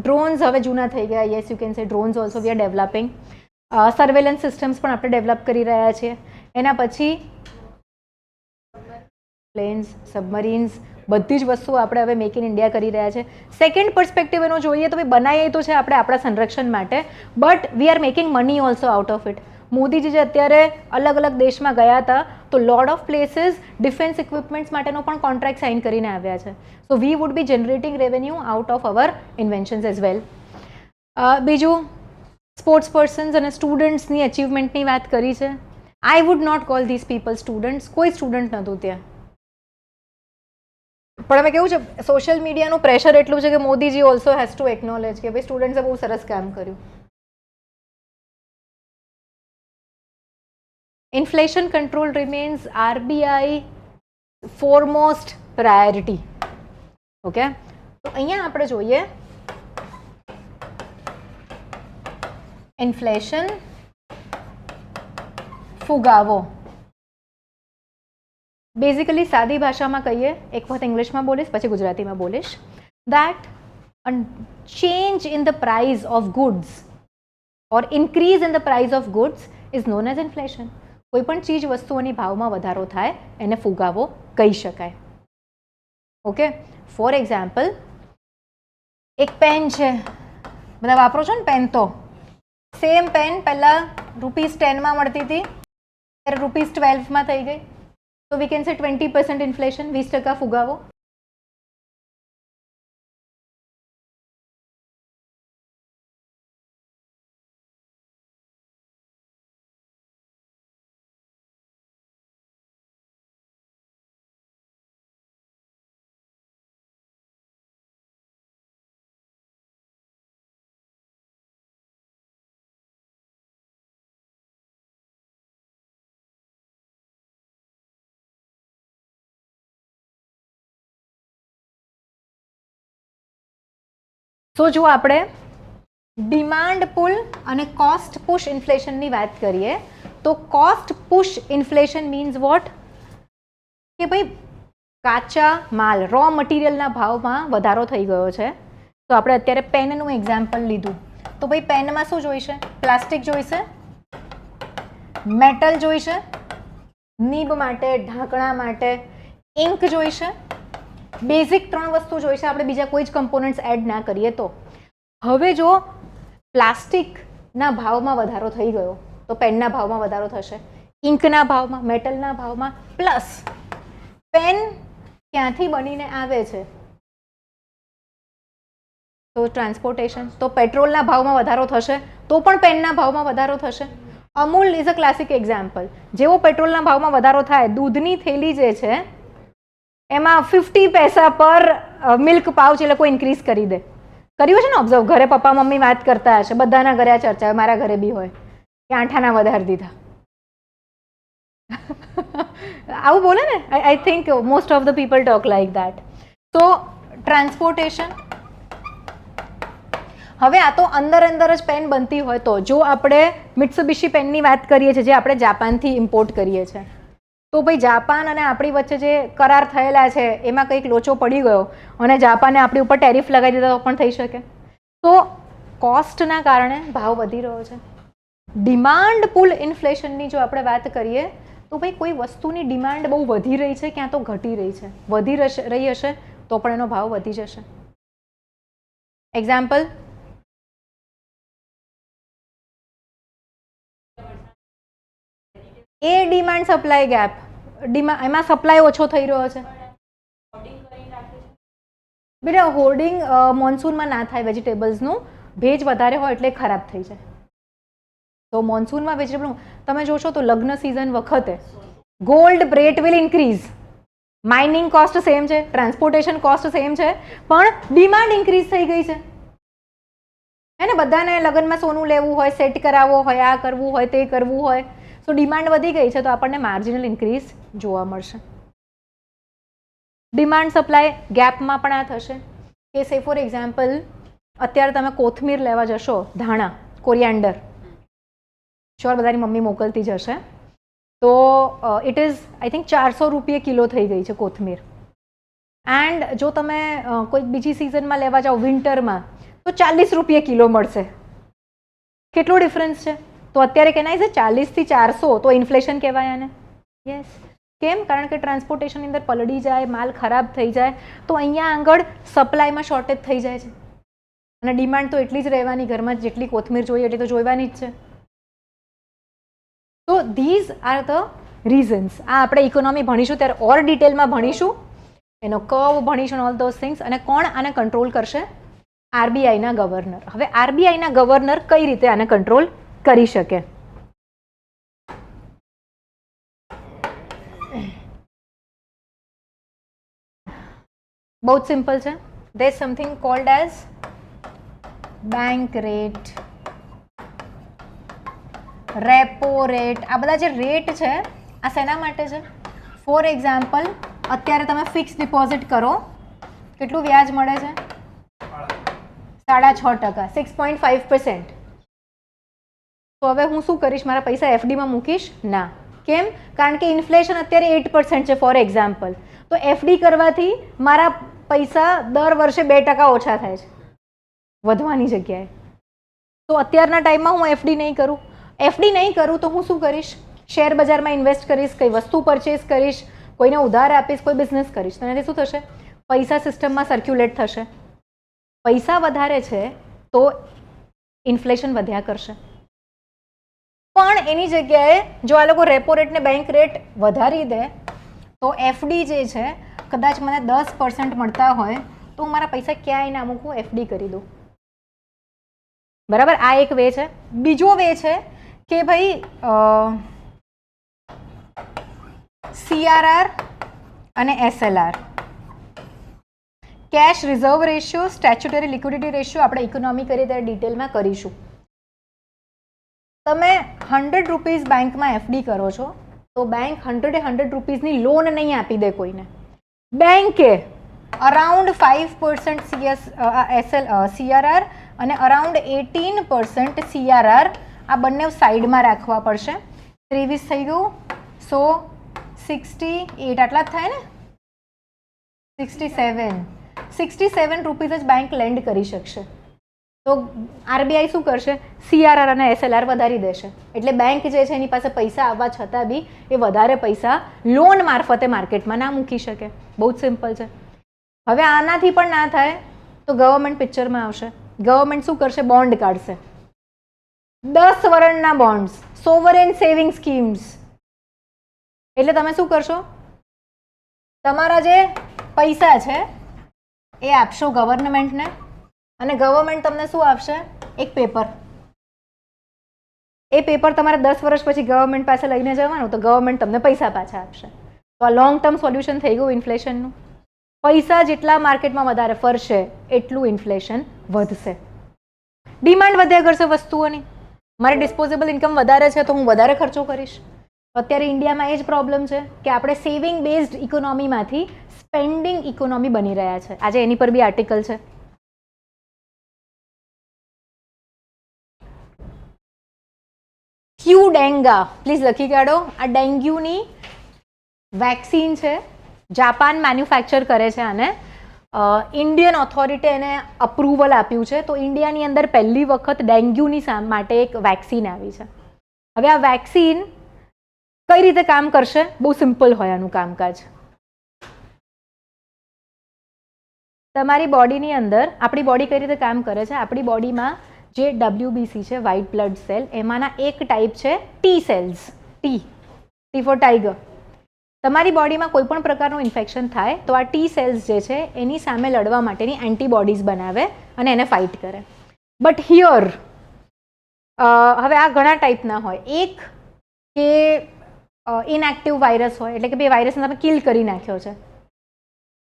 ડ્રોન્સ હવે જૂના થઈ ગયા. Yes you can say drones also we are developing. Surveillance systems પણ આપણે ડેવલપ કરી રહ્યા છીએ. એના પછી પ્લેન્સ, સબમરીન્સ, બધી જ વસ્તુઓ આપણે હવે મેક ઇન ઇન્ડિયા કરી રહ્યા છે. સેકન્ડ પર્સપેક્ટિવ એનો જોઈએ તો ભાઈ બનાવીએ તો છે આપણે આપણા સંરક્ષણ માટે, but we are making money also out of it. Modiji જે અત્યારે અલગ અલગ દેશમાં ગયા હતા તો lot of places defence equipments માટેનો પણ કોન્ટ્રાક્ટ સાઇન કરીને આવ્યા છે. So we would be generating revenue out of our inventions as well. બીજું સ્પોર્ટ્સ પર્સન્સ અને સ્ટુડન્ટ્સની અચીવમેન્ટની વાત કરી છે. I would not call this people students. કોઈ સ્ટુડન્ટ નહોતું ત્યાં. પણ હવે કેવું છે સોશિયલ મીડિયાનું પ્રેશર એટલું છે કે Modiji also has to acknowledge કે ભાઈ સ્ટુડન્ટ્સે બહુ સરસ કામ કર્યું. Inflation control remains RBI foremost priority. Okay, તો અહીંયા આપણે જોઈએ ઇન્ફ્લેશન ફુગાવો. બેઝિકલી સાદી ભાષામાં કહીએ, એક વખત ઇંગ્લિશમાં બોલીશ પછી ગુજરાતીમાં બોલીશ. That a change in the price of goods or increase in the price of goods is known as inflation. કોઈ પણ ચીજ વસ્તુઓની ભાવમાં વધારો થાય એને ફુગાવો કહી શકાય. ઓકે, ફોર એક્ઝામ્પલ એક પેન છે, બધા વાપરો છો ને પેન, તો સેમ પેન પહેલાં ₹10 મળતી હતી, ત્યારે ₹12 થઈ ગઈ. તો વી કેન સે 20% ઇન્ફ્લેશન, 20% ફુગાવો. તો જો આપણે ડિમાન્ડ પુલ અને કોસ્ટ પુશ ઇન્ફ્લેશનની વાત કરીએ તો cost push inflation means what? કે ભાઈ કાચા માલ રો મટીરિયલના ભાવમાં વધારો થઈ ગયો છે. તો આપણે અત્યારે પેનનું એક્ઝામ્પલ લીધું, તો ભાઈ પેનમાં શું જોઈશે? પ્લાસ્ટિક જોઈશે, મેટલ જોઈશે, નીબ માટે, ઢાંકણા માટે, ઇંક જોઈશે. બેઝિક 3 વસ્તુ જોઈશે, આપણે બીજા કોઈ જ કમ્પોનન્ટ્સ એડ ના કરીએ તો. હવે જો પ્લાસ્ટિકના ભાવમાં વધારો થઈ ગયો તો પેનના ભાવમાં વધારો થશે, ઇંકના ભાવમાં, મેટલના ભાવમાં, પ્લસ પેન ક્યાંથી બનીને આવે છે તો ટ્રાન્સપોર્ટેશન, તો પેટ્રોલના ભાવમાં વધારો થશે તો પણ પેનના ભાવમાં વધારો થશે. Amul is a classic example. જેવો પેટ્રોલના ભાવમાં વધારો થાય, દૂધની થેલી જે છે એમાં 50 પૈસા પર મિલ્ક પાઉચ એ લોકો ઇન્ક્રીઝ કરી દે. કર્યું છે ને ઓબ્ઝર્વ? ઘરે પપ્પા મમ્મી વાત કરતા હશે, બધાના ઘરે આ ચર્ચા, મારા ઘરે બી હોય કે 8 આના વધારી દીધા. આવું બોલે ને. I think most of the people talk like that. તો ટ્રાન્સપોર્ટેશન. હવે આ તો અંદર જ પેન બનતી હોય, તો જો આપણે મિત્સુબિશી પેનની વાત કરીએ છીએ જે આપણે જાપાનથી ઇમ્પોર્ટ કરીએ છીએ, તો ભાઈ જાપાન અને આપણી વચ્ચે જે કરાર થયેલા છે એમાં કંઈક લોચો પડી ગયો અને જાપાને આપણી ઉપર ટેરિફ લગાવી દીધા તો પણ થઈ શકે. તો કોસ્ટના કારણે ભાવ વધી રહ્યો છે. ડિમાન્ડ પુલ ઇન્ફ્લેશનની જો આપણે વાત કરીએ તો ભાઈ કોઈ વસ્તુની ડિમાન્ડ બહુ વધી રહી છે ક્યાં તો ઘટી રહી છે. વધી રહી હશે તો પણ એનો ભાવ વધી જશે. એક્ઝામ્પલ, એ ડિમાન્ડ સપ્લાય ગેપ, એમાં સપ્લાય ઓછો થઈ રહ્યો છે. બેટા હોર્ડિંગ મોન્સૂનમાં ના થાય વેજીટેબલ્સનું, ભેજ વધારે હોય એટલે ખરાબ થઈ જાય. તો મોન્સૂનમાં વેજીટેબલ તમે જોશો તો લગ્ન સિઝન વખતે gold rate will increase, mining cost same છે, ટ્રાન્સપોર્ટેશન કોસ્ટ સેમ છે, પણ ડિમાન્ડ ઇન્ક્રીઝ થઈ ગઈ છે હે ને. બધાને લગ્નમાં સોનું લેવું હોય, સેટ કરાવવો હોય, આ કરવું હોય, તે કરવું હોય, સો ડિમાન્ડ વધી ગઈ છે, તો આપણને માર્જિનલ ઇન્ક્રીઝ જોવા મળશે. ડિમાન્ડ સપ્લાય ગેપમાં પણ આ થશે કે સે ફોર એક્ઝામ્પલ અત્યારે તમે કોથમીર લેવા જશો, ધાણા, કોરિએન્ડર, શ્યોર બધાની મમ્મી મોકલતી જ હશે, તો ઇટ ઇઝ આઈ થિંક 400 રૂપિયે કિલો થઈ ગઈ છે કોથમીર. એન્ડ જો તમે કોઈક બીજી સિઝનમાં લેવા જાઓ વિન્ટરમાં તો 40 રૂપિયે કિલો મળશે. કેટલો ડિફરન્સ છે? તો અત્યારે કેનાય છે 40 થી 400, તો ઇન્ફ્લેશન કહેવાય આને. યસ. કેમ? કારણ કે ટ્રાન્સપોર્ટેશનની અંદર પલળી જાય, માલ ખરાબ થઈ જાય, તો અહીંયા આગળ સપ્લાયમાં શોર્ટેજ થઈ જાય છે અને ડિમાન્ડ તો એટલી જ રહેવાની, ઘરમાં જેટલી કોથમીર જોઈએ એટલી તો જોઈવાની જ છે. તો ધીઝ આર ધ રીઝન્સ. આ આપણે ઇકોનોમી ભણીશું ત્યારે ઓર ડિટેલમાં ભણીશું, એનો કર્વ ભણીશું, ઓલ ધોઝ થિંગ્સ. અને કોણ આને કંટ્રોલ કરશે? આરબીઆઈના ગવર્નર. હવે આરબીઆઈના ગવર્નર કઈ રીતે આને કંટ્રોલ કરી શકે? બહુ જ સિમ્પલ છે. there is something called as bank rate, repo rate. આ બધા જે રેટ છે આ શેના માટે છે? ફોર એક્ઝામ્પલ અત્યારે તમે ફિક્સ ડિપોઝિટ કરો, કેટલું વ્યાજ મળે છે? 6.5%, 6.5%. તો હવે હું શું કરીશ? મારા પૈસા એફડીમાં મૂકીશ? ના. કેમ? કારણ કે ઇન્ફ્લેશન અત્યારે 8% છે ફોર એક્ઝામ્પલ. તો એફડી કરવાથી મારા પૈસા દર વર્ષે 2% ઓછા થાય છે વધવાની જગ્યાએ. તો અત્યારના ટાઈમમાં હું એફડી નહીં કરું. એફડી નહીં કરું તો હું શું કરીશ? શેર બજારમાં ઇન્વેસ્ટ કરીશ, કઈ વસ્તુ પરચેસ કરીશ, કોઈને ઉધાર આપીશ, કોઈ બિઝનેસ કરીશ. તો એનાથી શું થશે? પૈસા સિસ્ટમમાં સર્ક્યુલેટ થશે. પૈસા વધારે છે તો ઇન્ફ્લેશન વધ્યા કરશે. પણ એની જગ્યાએ જો આ લોકો રેપો રેટ ને બેંક રેટ વધારી દે તો એફડી જે છે કદાચ મને 10% મળતા હોય તો હું મારા પૈસા ક્યાંય ના મૂકું, એફડી કરી દઉં. બરાબર? આ એક વે છે. બીજો વે છે કે ભાઈ CRR અને SLR, cache reserve ratio, statutory liquidity ratio, આપણે ઇકોનોમી કરીએ ત્યારે ડિટેલમાં કરીશું. તમે 100 રૂપીઝ બેંકમાં એફડી કરો છો તો બેંક 100 રૂપીઝની લોન નહીં આપી દે કોઈને. બેંકે અરાઉન્ડ 5% CRR અને અરાઉન્ડ 18% CRR આ બંને સાઈડમાં રાખવા પડશે. 23 થઈ ગયું, સો 68 આટલા જ થાય ને, 67 રૂપીઝ જ બેંક લેન્ડ કરી શકશે. તો આરબીઆઈ શું કરશે? CRR અને SLR વધારી દેશે. એટલે બેંક જે છે એની પાસે પૈસા આવવા છતાં બી એ વધારે પૈસા લોન મારફતે માર્કેટમાં ના મૂકી શકે. બહુ જ સિમ્પલ છે. હવે આનાથી પણ ના થાય તો ગવર્મેન્ટ પિક્ચરમાં આવશે. ગવર્મેન્ટ શું કરશે? બોન્ડ કાઢશે, 10 વર્ષના બોન્ડ્સ, સોવરેન સેવિંગ સ્કીમ્સ. એટલે તમે શું કરશો? તમારા જે પૈસા છે એ આપશો ગવર્નમેન્ટને અને ગવર્મેન્ટ તમને શું આપશે? એક પેપર. એ પેપર તમારે 10 વર્ષ પછી ગવર્મેન્ટ પાસે લઈને જવાનું તો ગવર્મેન્ટ તમને પૈસા પાછા આપશે. તો આ લોંગ ટર્મ સોલ્યુશન થઈ ગયું ઇન્ફ્લેશનનું. પૈસા જેટલા માર્કેટમાં વધારે ફરશે એટલું ઇન્ફ્લેશન વધશે. ડિમાન્ડ વધ્યા કરશે વસ્તુઓની. મારી ડિસ્પોઝેબલ ઇન્કમ વધારે છે તો હું વધારે ખર્ચો કરીશ. અત્યારે ઇન્ડિયામાં એ જ પ્રોબ્લેમ છે કે આપણે સેવિંગ બેઝડ ઇકોનોમીમાંથી સ્પેન્ડિંગ ઇકોનોમી બની રહ્યા છે. આજે એની પર બી આર્ટિકલ છે. ક્યુ ડેંગા, પ્લીઝ લખી કાઢો. આ ડેન્ગ્યુની વેક્સિન છે, જાપાન મેન્યુફેક્ચર કરે છે આને. ઇન્ડિયન ઓથોરિટી એને અપ્રુવલ આપ્યું છે. તો ઇન્ડિયાની અંદર પહેલી વખત ડેન્ગ્યુની માટે એક વેક્સિન આવી છે. હવે આ વેક્સિન કઈ રીતે કામ કરશે? બહુ સિમ્પલ હોય આનું કામકાજ. તમારી બોડીની અંદર, આપણી બોડી કઈ રીતે કામ કરે છે? આપણી બોડીમાં જે WBC છે, વ્હાઇટ બ્લડ સેલ, એમાંના એક ટાઈપ છે T cells. T for tiger. તમારી બોડીમાં કોઈ પણ પ્રકારનું ઇન્ફેક્શન થાય તો આ ટી સેલ્સ જે છે એની સામે લડવા માટેની એન્ટીબોડીઝ બનાવે અને એને ફાઇટ કરે. બટ હિયર હવે આ ઘણા ટાઈપના હોય. એક કે ઇનએક્ટિવ વાયરસ હોય, એટલે કે બે વાયરસને તમે કિલ કરી નાખ્યો છે,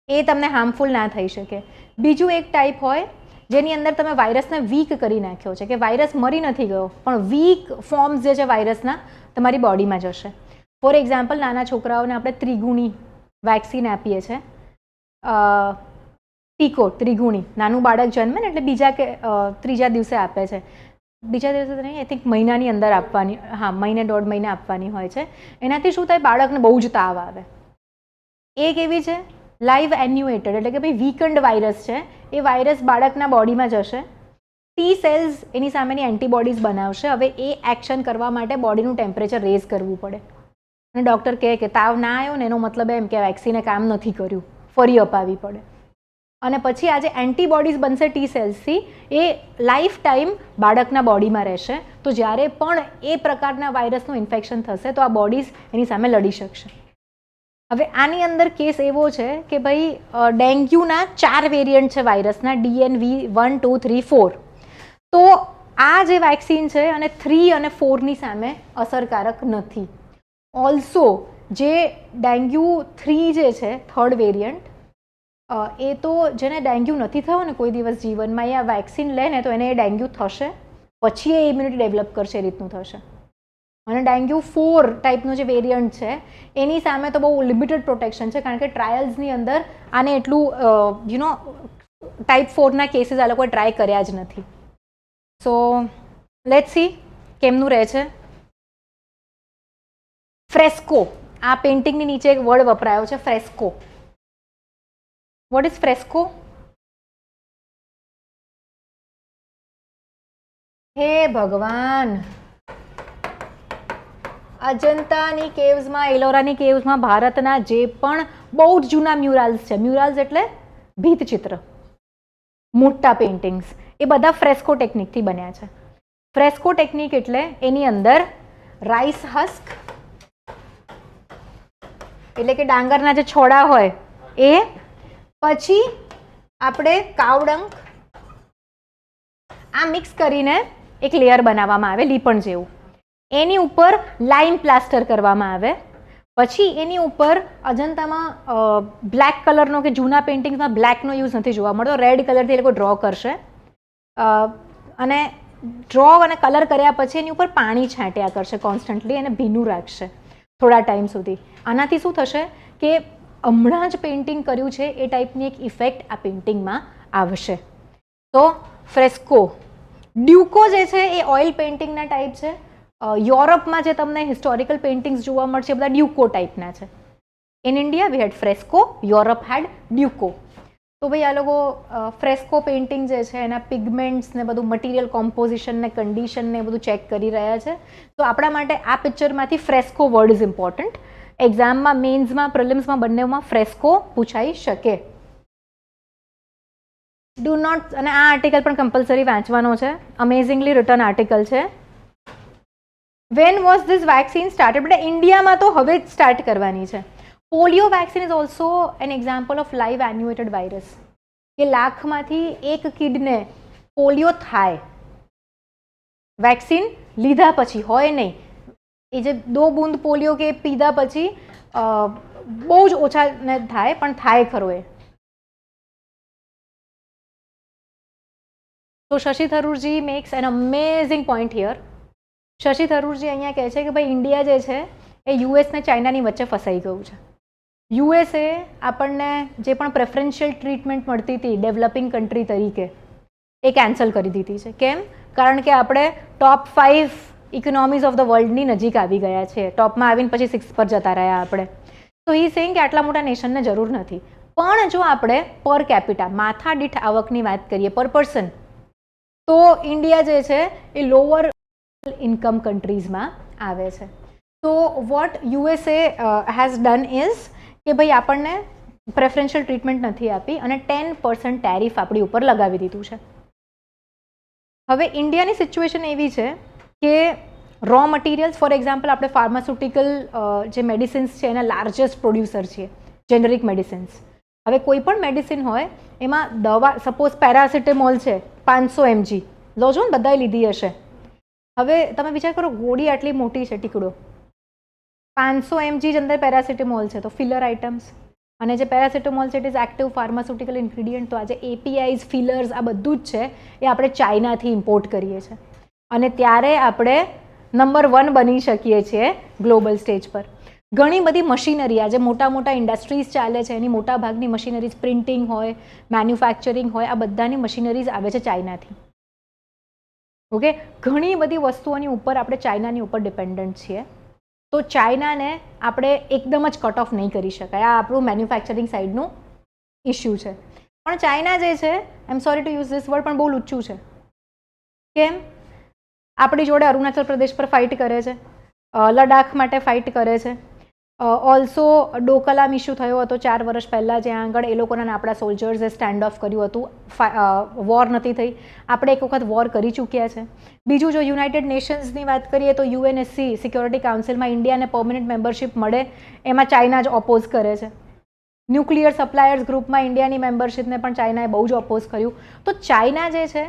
એ તમને હાર્મફુલ ના થઈ શકે. બીજું એક ટાઈપ હોય જેની અંદર તમે વાયરસને વીક કરી નાખ્યો છે, કે વાયરસ મરી નથી ગયો પણ વીક ફોર્મ્સ જે છે વાયરસના તમારી બોડીમાં જશે. ફોર એક્ઝામ્પલ, નાના છોકરાઓને આપણે ત્રિગુણી વેક્સિન આપીએ છીએ. ટીકો ત્રિગુણી, નાનું બાળક જન્મે ને એટલે બીજા કે ત્રીજા દિવસે આપે છે. બીજા દિવસે નહીં, આઈ થિંક મહિનાની અંદર આપવાની, હા મહિને દોઢ મહિને આપવાની હોય છે. એનાથી શું થાય, બાળકને બહુ જ તાવ આવે. એક એવી છે લાઈવ એન્યુએટેડ, એટલે કે ભાઈ વીકન્ડ વાયરસ છે. એ વાયરસ બાળકના બોડીમાં જશે, ટી સેલ્સ એની સામેની એન્ટીબોડીઝ બનાવશે. હવે એ એક્શન કરવા માટે બોડીનું ટેમ્પરેચર રેઝ કરવું પડે, અને ડૉક્ટર કહે કે તાવ ના આવ્યો ને એનો મતલબ એમ કે વેક્સિને કામ નથી કર્યું, ફરી અપાવી પડે. અને પછી આ જે એન્ટીબોડીઝ બનશે ટી સેલ્સથી, એ લાઈફ ટાઈમ બાળકના બોડીમાં રહેશે. તો જ્યારે પણ એ પ્રકારના વાયરસનું ઇન્ફેક્શન થશે તો આ બોડીઝ એની સામે લડી શકશે. હવે આની અંદર કેસ એવો છે કે ભાઈ ડેન્ગ્યુના 4 વેરિયન્ટ છે વાયરસના, DNV 1, 2, 3, 4. તો આ જે વેક્સિન છે અને 3 અને 4ની સામે અસરકારક નથી. ઓલ્સો જે ડેન્ગ્યુ 3 જે છે, થર્ડ વેરિયન્ટ, એ તો જેને ડેન્ગ્યુ નથી થયો ને કોઈ દિવસ જીવનમાં, એ આ વેક્સિન લે ને તો એને એ ડેન્ગ્યુ થશે, પછી એ ઇમ્યુનિટી ડેવલપ કરશે, એ રીતનું થશે. અને ડેન્ગ્યુ 4 ટાઈપનો જે વેરિયન્ટ છે એની સામે તો બહુ લિમિટેડ પ્રોટેક્શન છે, કારણ કે ટ્રાયલ્સની અંદર આને એટલું ટાઈપ 4ના કેસીસ આ લોકોએ ટ્રાય કર્યા જ નથી. સો લેટ્સ સી કેમનું રહે છે. ફ્રેસ્કો, આ પેઇન્ટિંગની નીચે એક વર્ડ વપરાયો છે, ફ્રેસ્કો. What is fresco? હે ભગવાન, અજંતાની કેવ્સમાં, એલોરાની કેવ્સમાં ભારતના જે પણ બહુ જ જૂના મ્યુરાલ્સ છે, મ્યુરાલ્સ એટલે ભીંતચિત્ર, મોટા પેઇન્ટિંગ્સ, એ બધા ફ્રેસ્કો ટેકનિકથી બન્યા છે. ફ્રેસ્કો ટેકનિક એટલે એની અંદર રાઈસ હસ્ક, એટલે કે ડાંગરના જે છોડા હોય એ, પછી આપણે કાવડંક, આ મિક્સ કરીને એક લેયર બનાવવામાં આવે લીપણ જેવું. એની ઉપર લાઇમ પ્લાસ્ટર કરવામાં આવે. પછી એની ઉપર અજંતામાં બ્લેક કલરનો, કે જૂના પેઇન્ટિંગ્સમાં બ્લેકનો યુઝ નથી જોવા મળતો, રેડ કલરથી એ લોકો ડ્રો કરશે. અને ડ્રો અને કલર કર્યા પછી એની ઉપર પાણી છાંટ્યા કરશે કોન્સ્ટન્ટલી, અને ભીનું રાખશે થોડા ટાઈમ સુધી. આનાથી શું થશે કે હમણાં જ પેઇન્ટિંગ કર્યું છે એ ટાઈપની એક ઇફેક્ટ આ પેઇન્ટિંગમાં આવશે. તો ફ્રેસ્કો. ડ્યુકો જે છે એ ઓઇલ પેઇન્ટિંગના ટાઈપ છે. યુરોપમાં જે તમને હિસ્ટોરિકલ પેઇન્ટિંગ્સ જોવા મળશે એ બધા ડ્યુકો ટાઈપના છે. In India we had fresco, Europe had duco. તો ભાઈ આ લોકો ફ્રેસ્કો પેઇન્ટિંગ જે છે એના પિગમેન્ટ્સ ને બધું, મટીરિયલ કોમ્પોઝિશન ને કન્ડિશન ને બધું ચેક કરી રહ્યા છે. તો આપણા માટે આ પિક્ચરમાંથી ફ્રેસ્કો વર્ડ ઇઝ ઇમ્પોર્ટન્ટ. એક્ઝામમાં, મેન્સમાં, પ્રિલિમ્સમાં બંનેમાં ફ્રેસ્કો પૂછાઈ શકે. ડુ નોટ, અને આ આર્ટિકલ પણ કમ્પલસરી વાંચવાનો છે, અમેઝિંગલી રિટર્ન આર્ટિકલ છે. When was this vaccine started? એટલે ઇન્ડિયામાં તો હવે જ સ્ટાર્ટ કરવાની છે. Polio vaccine is also an example of live attenuated virus, કે લાખમાંથી એક કિડને પોલિયો થાય, વેક્સિન લીધા પછી હોય નહીં. એ જે 2 બૂંદ પોલિયો કે પીધા પછી બહુ જ ઓછા ને થાય, પણ થાય ખરો એ. તો Shashi Tharoorji makes an amazing point here. Shashi Tharoorji અહીંયા કહે છે કે ભાઈ ઇન્ડિયા જે છે એ યુએસ ને ચાઇનાની વચ્ચે ફસાઈ ગયું છે. યુએસએ આપણને જે પણ પ્રેફરન્શિયલ ટ્રીટમેન્ટ મળતી હતી ડેવલપિંગ કન્ટ્રી તરીકે, એ કેન્સલ કરી દીધી છે. કેમ? કારણ કે આપણે ટોપ 5 ઇકોનોમીઝ ઓફ ધ વર્લ્ડની નજીક આવી ગયા છે. ટોપમાં આવીને પછી 6 પર જતા રહ્યા આપણે. તો હી સેઇંગ કે આટલા મોટા નેશનને જરૂર નથી. પણ જો આપણે પર કેપિટા, માથા દીઠ આવકની વાત કરીએ, પર પર્સન, તો ઇન્ડિયા જે છે એ લોઅર ઇન્કમ કન્ટ્રીઝમાં આવે છે. તો what USA has done is કે ભાઈ આપણને પ્રેફરન્શિયલ ટ્રીટમેન્ટ નથી આપી અને 10% ટેરિફ આપણી ઉપર લગાવી દીધું છે. હવે ઇન્ડિયાની સિચ્યુએશન એવી છે કે રો મટીરિયલ્સ, ફોર એક્ઝામ્પલ આપણે ફાર્માસ્યુટિકલ જે મેડિસિન્સ છે એના લાર્જેસ્ટ પ્રોડ્યુસર છીએ, જેનરિક મેડિસિન્સ. હવે કોઈ પણ મેડિસિન હોય એમાં દવા, સપોઝ પેરાસિટેમોલ છે 500 mg, લો છો ને, બધાએ લીધી હશે. હવે તમે વિચાર કરો, ગોળી આટલી મોટી છે, ટીકડો 500 mg જ અંદર પેરાસિટામોલ છે, તો ફિલર આઇટમ્સ. અને જે પેરાસિટામોલ છે it is active pharmaceutical ingredient. તો આજે એપીઆઈઝ, ફિલર્સ, આ બધું જ છે એ આપણે ચાઇનાથી ઇમ્પોર્ટ કરીએ છીએ. અને ત્યારે આપણે નંબર 1 બની શકીએ છીએ ગ્લોબલ સ્ટેજ પર. ઘણી બધી મશીનરી, આજે મોટા મોટા ઇન્ડસ્ટ્રીઝ ચાલે છે, એની મોટા ભાગની મશીનરીઝ, પ્રિન્ટિંગ હોય, મેન્યુફેક્ચરિંગ હોય, આ બધાની મશીનરીઝ આવે છે ચાઇનાથી. ઓકે, ઘણી બધી વસ્તુઓની ઉપર આપણે ચાઇનાની ઉપર ડિપેન્ડન્ટ છીએ. તો ચાઇનાને આપણે એકદમ જ કટ ઓફ નહીં કરી શકાય. આ આપણું મેન્યુફેક્ચરિંગ સાઇડનું ઇશ્યુ છે. પણ ચાઇના જે છે, I am sorry to use this word, પણ બહુ લુચ્ચું છે. કેમ? આપણી જોડે અરુણાચલ પ્રદેશ પર ફાઇટ કરે છે, લડાખ માટે ફાઇટ કરે છે. ઓલ્સો ડોકલામ ઇશ્યુ થયો હતો 4 વર્ષ પહેલાં, જ્યાં આગળ એ લોકોના આપણા સોલ્જર્સે સ્ટેન્ડ ઓફ કર્યું હતું. વોર નથી થઈ, આપણે એક વખત વોર કરી ચૂક્યા છે. બીજું, જો યુનાઇટેડ નેશન્સની વાત કરીએ તો યુએનએસસી સિક્યોરિટી કાઉન્સિલમાં ઇન્ડિયાને પરમનન્ટ મેમ્બરશિપ મળે, એમાં ચાઇના જ ઓપોઝ કરે છે. ન્યુક્લિયર સપ્લાયર્સ ગ્રુપમાં ઇન્ડિયાની મેમ્બરશિપને પણ ચાઇનાએ બહુ જ ઓપોઝ કર્યું. તો ચાઇના જે છે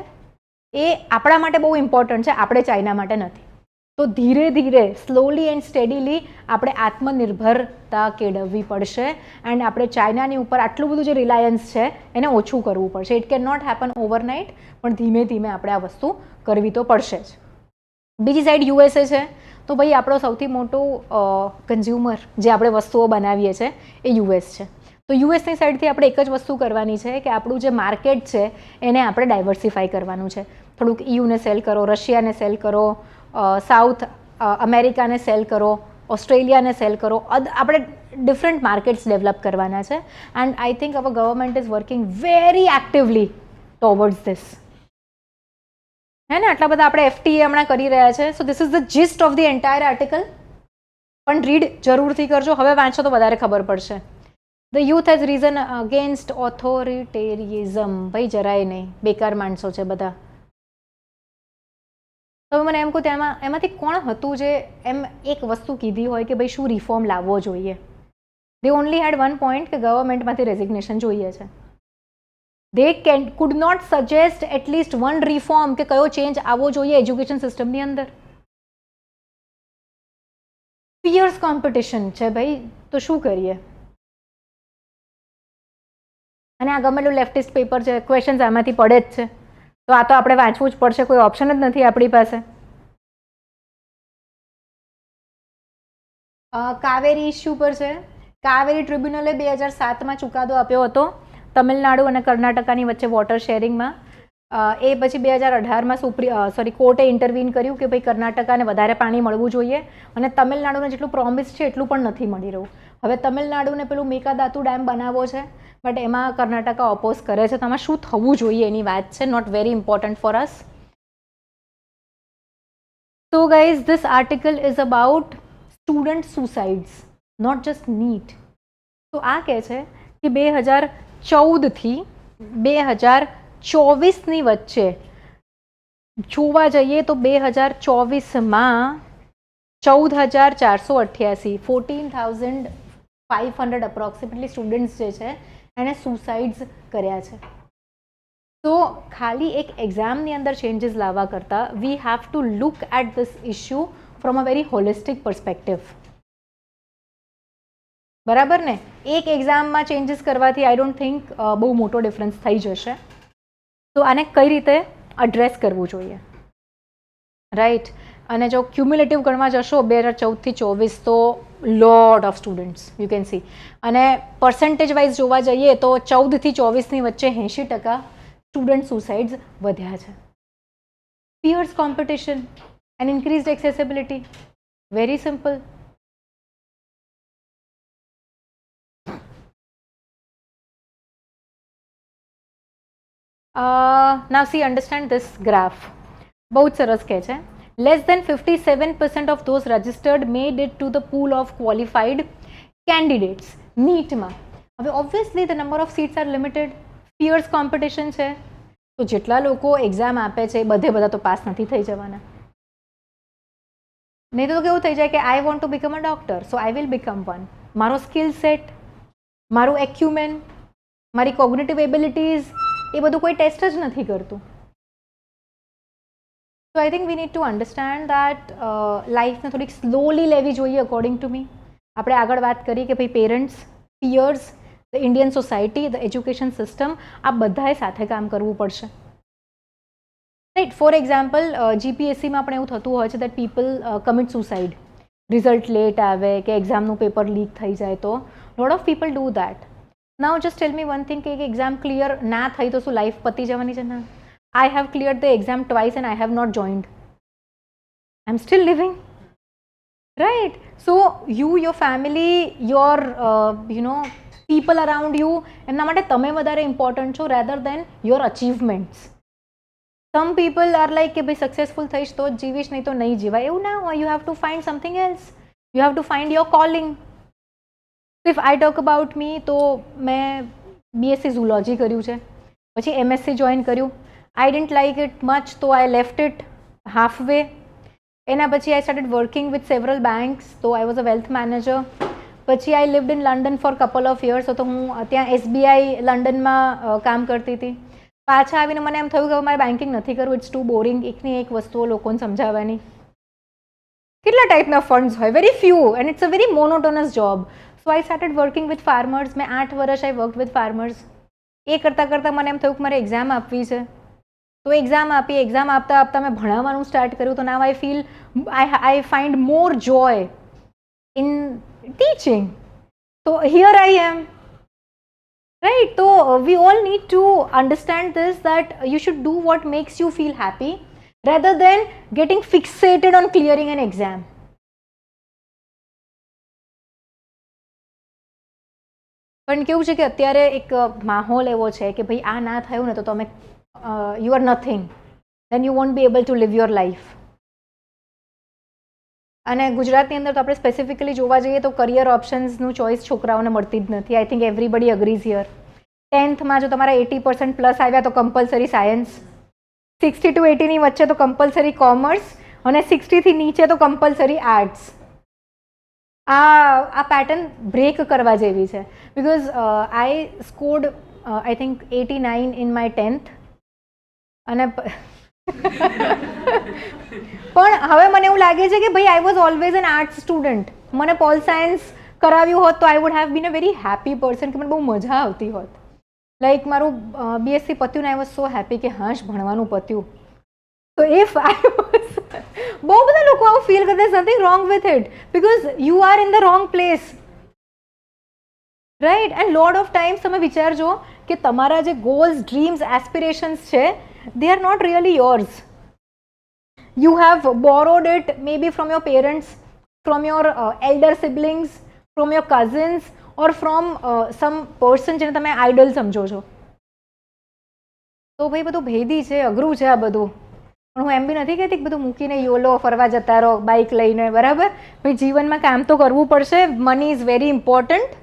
એ આપણા માટે બહુ ઇમ્પોર્ટન્ટ છે, આપણે ચાઇના માટે નથી. તો ધીરે ધીરે, સ્લોલી એન્ડ સ્ટેડીલી આપણે આત્મનિર્ભરતા કેળવવી પડશે. એન્ડ આપણે ચાઇનાની ઉપર આટલું બધું જે રિલાયન્સ છે એને ઓછું કરવું પડશે. It can not happen overnight, પણ ધીમે ધીમે આપણે આ વસ્તુ કરવી તો પડશે જ. બીજી સાઈડ યુએસએ છે, તો ભાઈ આપણો સૌથી મોટું કન્ઝ્યુમર જે આપણે વસ્તુઓ બનાવીએ છીએ એ યુએસ છે. તો યુએસની સાઈડથી આપણે એક જ વસ્તુ કરવાની છે કે આપણું જે માર્કેટ છે એને આપણે ડાયવર્સિફાઈ કરવાનું છે. થોડુંક ઇયુને સેલ કરો, રશિયાને સેલ કરો, સાઉથ અમેરિકાને સેલ કરો, ઓસ્ટ્રેલિયાને સેલ કરો. આપણે ડિફરન્ટ માર્કેટ્સ ડેવલપ કરવાના છે. And I think our government is working very actively towards this. હે ને, આટલા બધા આપણે એફટીએ હમણાં કરી રહ્યા છે. So this is the gist of the entire article. પણ રીડ જરૂરથી કરજો, હવે વાંચો તો વધારે ખબર પડશે. The youth has reason against authoritarianism. ભાઈ જરાય નહીં, બેકાર માણસો છે બધા. તમે મને એમ કહો, એમાંથી કોણ હતું જે એમ એક વસ્તુ કીધી હોય કે ભાઈ શું રિફોર્મ લાવવો જોઈએ? They only had one point કે ગવર્મેન્ટમાંથી રેઝિગ્નેશન જોઈએ છે. They could not suggest at least one reform કે કયો ચેન્જ આવવો જોઈએ એજ્યુકેશન સિસ્ટમની અંદર. ફિયર્સ કોમ્પિટિશન છે ભાઈ, તો શું કરીએ? અને આ ગમેલું લેફ્ટિસ્ટ પેપર છે, ક્વેશ્ચન્સ આમાંથી પડે જ છે. તો આ તો આપણે વાંચવું જ પડશે, કોઈ ઓપ્શન જ નથી આપણી પાસે. કાવેરી ઇસ્યુ પર છે. કાવેરી ટ્રિબ્યુનલે 2007માં ચુકાદો આપ્યો હતો તમિલનાડુ અને કર્ણાટકાની વચ્ચે વોટર શેરિંગમાં. એ પછી 2018માં કોર્ટે ઇન્ટરવીન કર્યું કે ભાઈ કર્ણાટકાને વધારે પાણી મળવું જોઈએ, અને તમિલનાડુને જેટલું પ્રોમિસ છે એટલું પણ નથી મળી રહ્યું. હવે તમિલનાડુને પેલું મેકાદાતુ ડેમ બનાવવો છે, બટ એમાં કર્ણાટકા ઓપોઝ કરે છે. તો આમાં શું થવું જોઈએ એની વાત છે, not very important for us. So guys, this article is about student suicides, not just NEET. તો આ કહે છે કે 2014થી 2024ની વચ્ચે જોવા જઈએ તો 2024માં 14,488, 14,500 અપ્રોક્સિમેટલી સ્ટુડન્ટ્સ જે છે એણે સુસાઇડ્સ કર્યા છે. તો ખાલી એક એક્ઝામની અંદર ચેન્જીસ લાવવા કરતાં we have to look at this issue from a very holistic perspective. બરાબર ને? એક એક્ઝામમાં ચેન્જીસ કરવાથી આઈ ડોન્ટ થિંક બહુ મોટો ડિફરન્સ થઈ જશે. તો આને કઈ રીતે એડ્રેસ કરવું જોઈએ, રાઈટ? અને જો ક્યુમ્યુલેટિવ ગણવા જશો 2014થી 24, તો lot of students you can see. અને પર્સન્ટેજ વાઇઝ જોવા જઈએ તો 14થી 24ની વચ્ચે 80% સ્ટુડન્ટ સુસાઇડ્સ વધ્યા છે. Fierce competition and increased accessibility, very simple. Now C, understand this graph. બહુ જ સરસ કહે છે. Less than 57% of those registered made it to the pool of qualified candidates. NEETમાં હવે obviously the number of seats are limited. Fierce competition છે, તો જેટલા લોકો એક્ઝામ આપે છે બધા તો પાસ નથી થઈ જવાના. નહીં તો કેવું થઈ જાય કે આઈ want to become a doctor, so I will become one. મારો સ્કિલ સેટ, મારું એક્યુમેન, મારી કોગ્નિટિવ એબિલિટીઝ, એ બધું કોઈ ટેસ્ટ જ નથી કરતું. So I think we need to understand that લાઈફને થોડીક સ્લોલી લેવી જોઈએ અકોર્ડિંગ ટુ મી. આપણે આગળ વાત કરી કે ભાઈ parents, piers, the Indian society, the education system, આ બધાએ સાથે કામ કરવું પડશે. રાઈટ. ફોર એક્ઝામ્પલ જીપીએસસીમાં પણ એવું થતું હોય છે that people commit suicide. Result late આવે કે એક્ઝામનું પેપર લીક થઈ જાય તો lot of people do that. Now just tell me one thing કે એક્ઝામ ક્લિયર ના થઈ તો શું લાઈફ પતી જવાની છે? ના. I have cleared the exam twice and I have not joined. I'm still living. Right? So you, your family, your people around you, એમના માટે તમે વધારે ઇમ્પોર્ટન્ટ છો rather than your achievements. Some people are like કે ભાઈ successful થઈશ તો જ જીવીશ, નહીં તો નહીં જીવાય. એવું ના હોય. You have to find something else. You have to find your calling. If I talk about me, તો મેં BSc ઝૂલોજી કર્યું છે, પછી MSc જોઈન કર્યું. I didn't like it much, so I left it halfway. એના પછી I started working with several banks, so I was a wealth manager. પછી I lived in London for couple of years, તો હું ત્યાં SBI લંડનમાં કામ કરતી હતી. પાછા આવીને મને એમ થયું કે મારે બેન્કિંગ નથી કરવું, ઇટ્સ ટુ બોરિંગ. એકની એક વસ્તુઓ લોકોને સમજાવવાની. કેટલા ટાઈપના ફંડ્સ હોય? Very few, and it's a very monotonous job. So I started working with farmers. મેં 8 વર્ષ આઈ વર્ક વિથ ફાર્મર્સ. એ કરતાં મને એમ થયું કે મારે એક્ઝામ આપવી છે. તો એક્ઝામ આપી. એક્ઝામ આપતા આપતા મેં ભણાવવાનું સ્ટાર્ટ કર્યું. તો now I feel I find more joy in teaching. તો હિયર આઈ એમ. રાઈટ. તો we all need to understand this that you should do what makes you feel happy rather than getting fixated on clearing an exam. પણ કેવું છે કે અત્યારે એક માહોલ એવો છે કે ભાઈ આ ના થયું ને તો તમે you are nothing, then you won't be able to live your life. અને ગુજરાતની અંદર તો આપણે સ્પેસિફિકલી જોવા જઈએ તો કરિયર ઓપ્શન્સનું ચોઇસ છોકરાઓને મળતી જ નથી. I think everybody agrees here. 10thમાં જો તમારા 80% પ્લસ આવ્યા તો કમ્પલસરી સાયન્સ, 60 to 80ની વચ્ચે તો કમ્પલસરી કોમર્સ, અને 60થી નીચે તો કમ્પલસરી આર્ટ્સ. આ પેટર્ન બ્રેક કરવા જેવી છે. Because I scored I think 89 in my 10th. અને પણ હવે મને એવું લાગે છે કે ભાઈ I was always an arts student. મને પોલ સાયન્સ કરાવ્યું હોત તો I would have been a very happy person, કે મને બહુ મજા આવતી હોત. લાઈક મારું BSc પત્યું ને આઈ વોઝ સો હેપી કે હાશ ભણવાનું પત્યું. તો ઇફ આઈ વોઝ બહુ બધા લોકો આવું ફીલ કરે, there's nothing wrong with it because you are in the wrong place. Right. And lot of times તમે વિચારજો કે તમારા જે ગોલ્સ, ડ્રીમ્સ, એસ્પિરેશન્સ છે, they are not really yours. You have borrowed it maybe from your parents, from your elder siblings, from your cousins, or from some person જેને તમે idol સમજો છો. તો ભાઈ બધું ભેદી છે, અઘરું છે આ બધું. પણ હું એમ બી નથી કહેતી કે બધું મૂકીને યોલો ફરવા જતા રહો બાઇક લઈને. બરાબર? ભાઈ જીવનમાં કામ તો કરવું પડશે. Money is very important.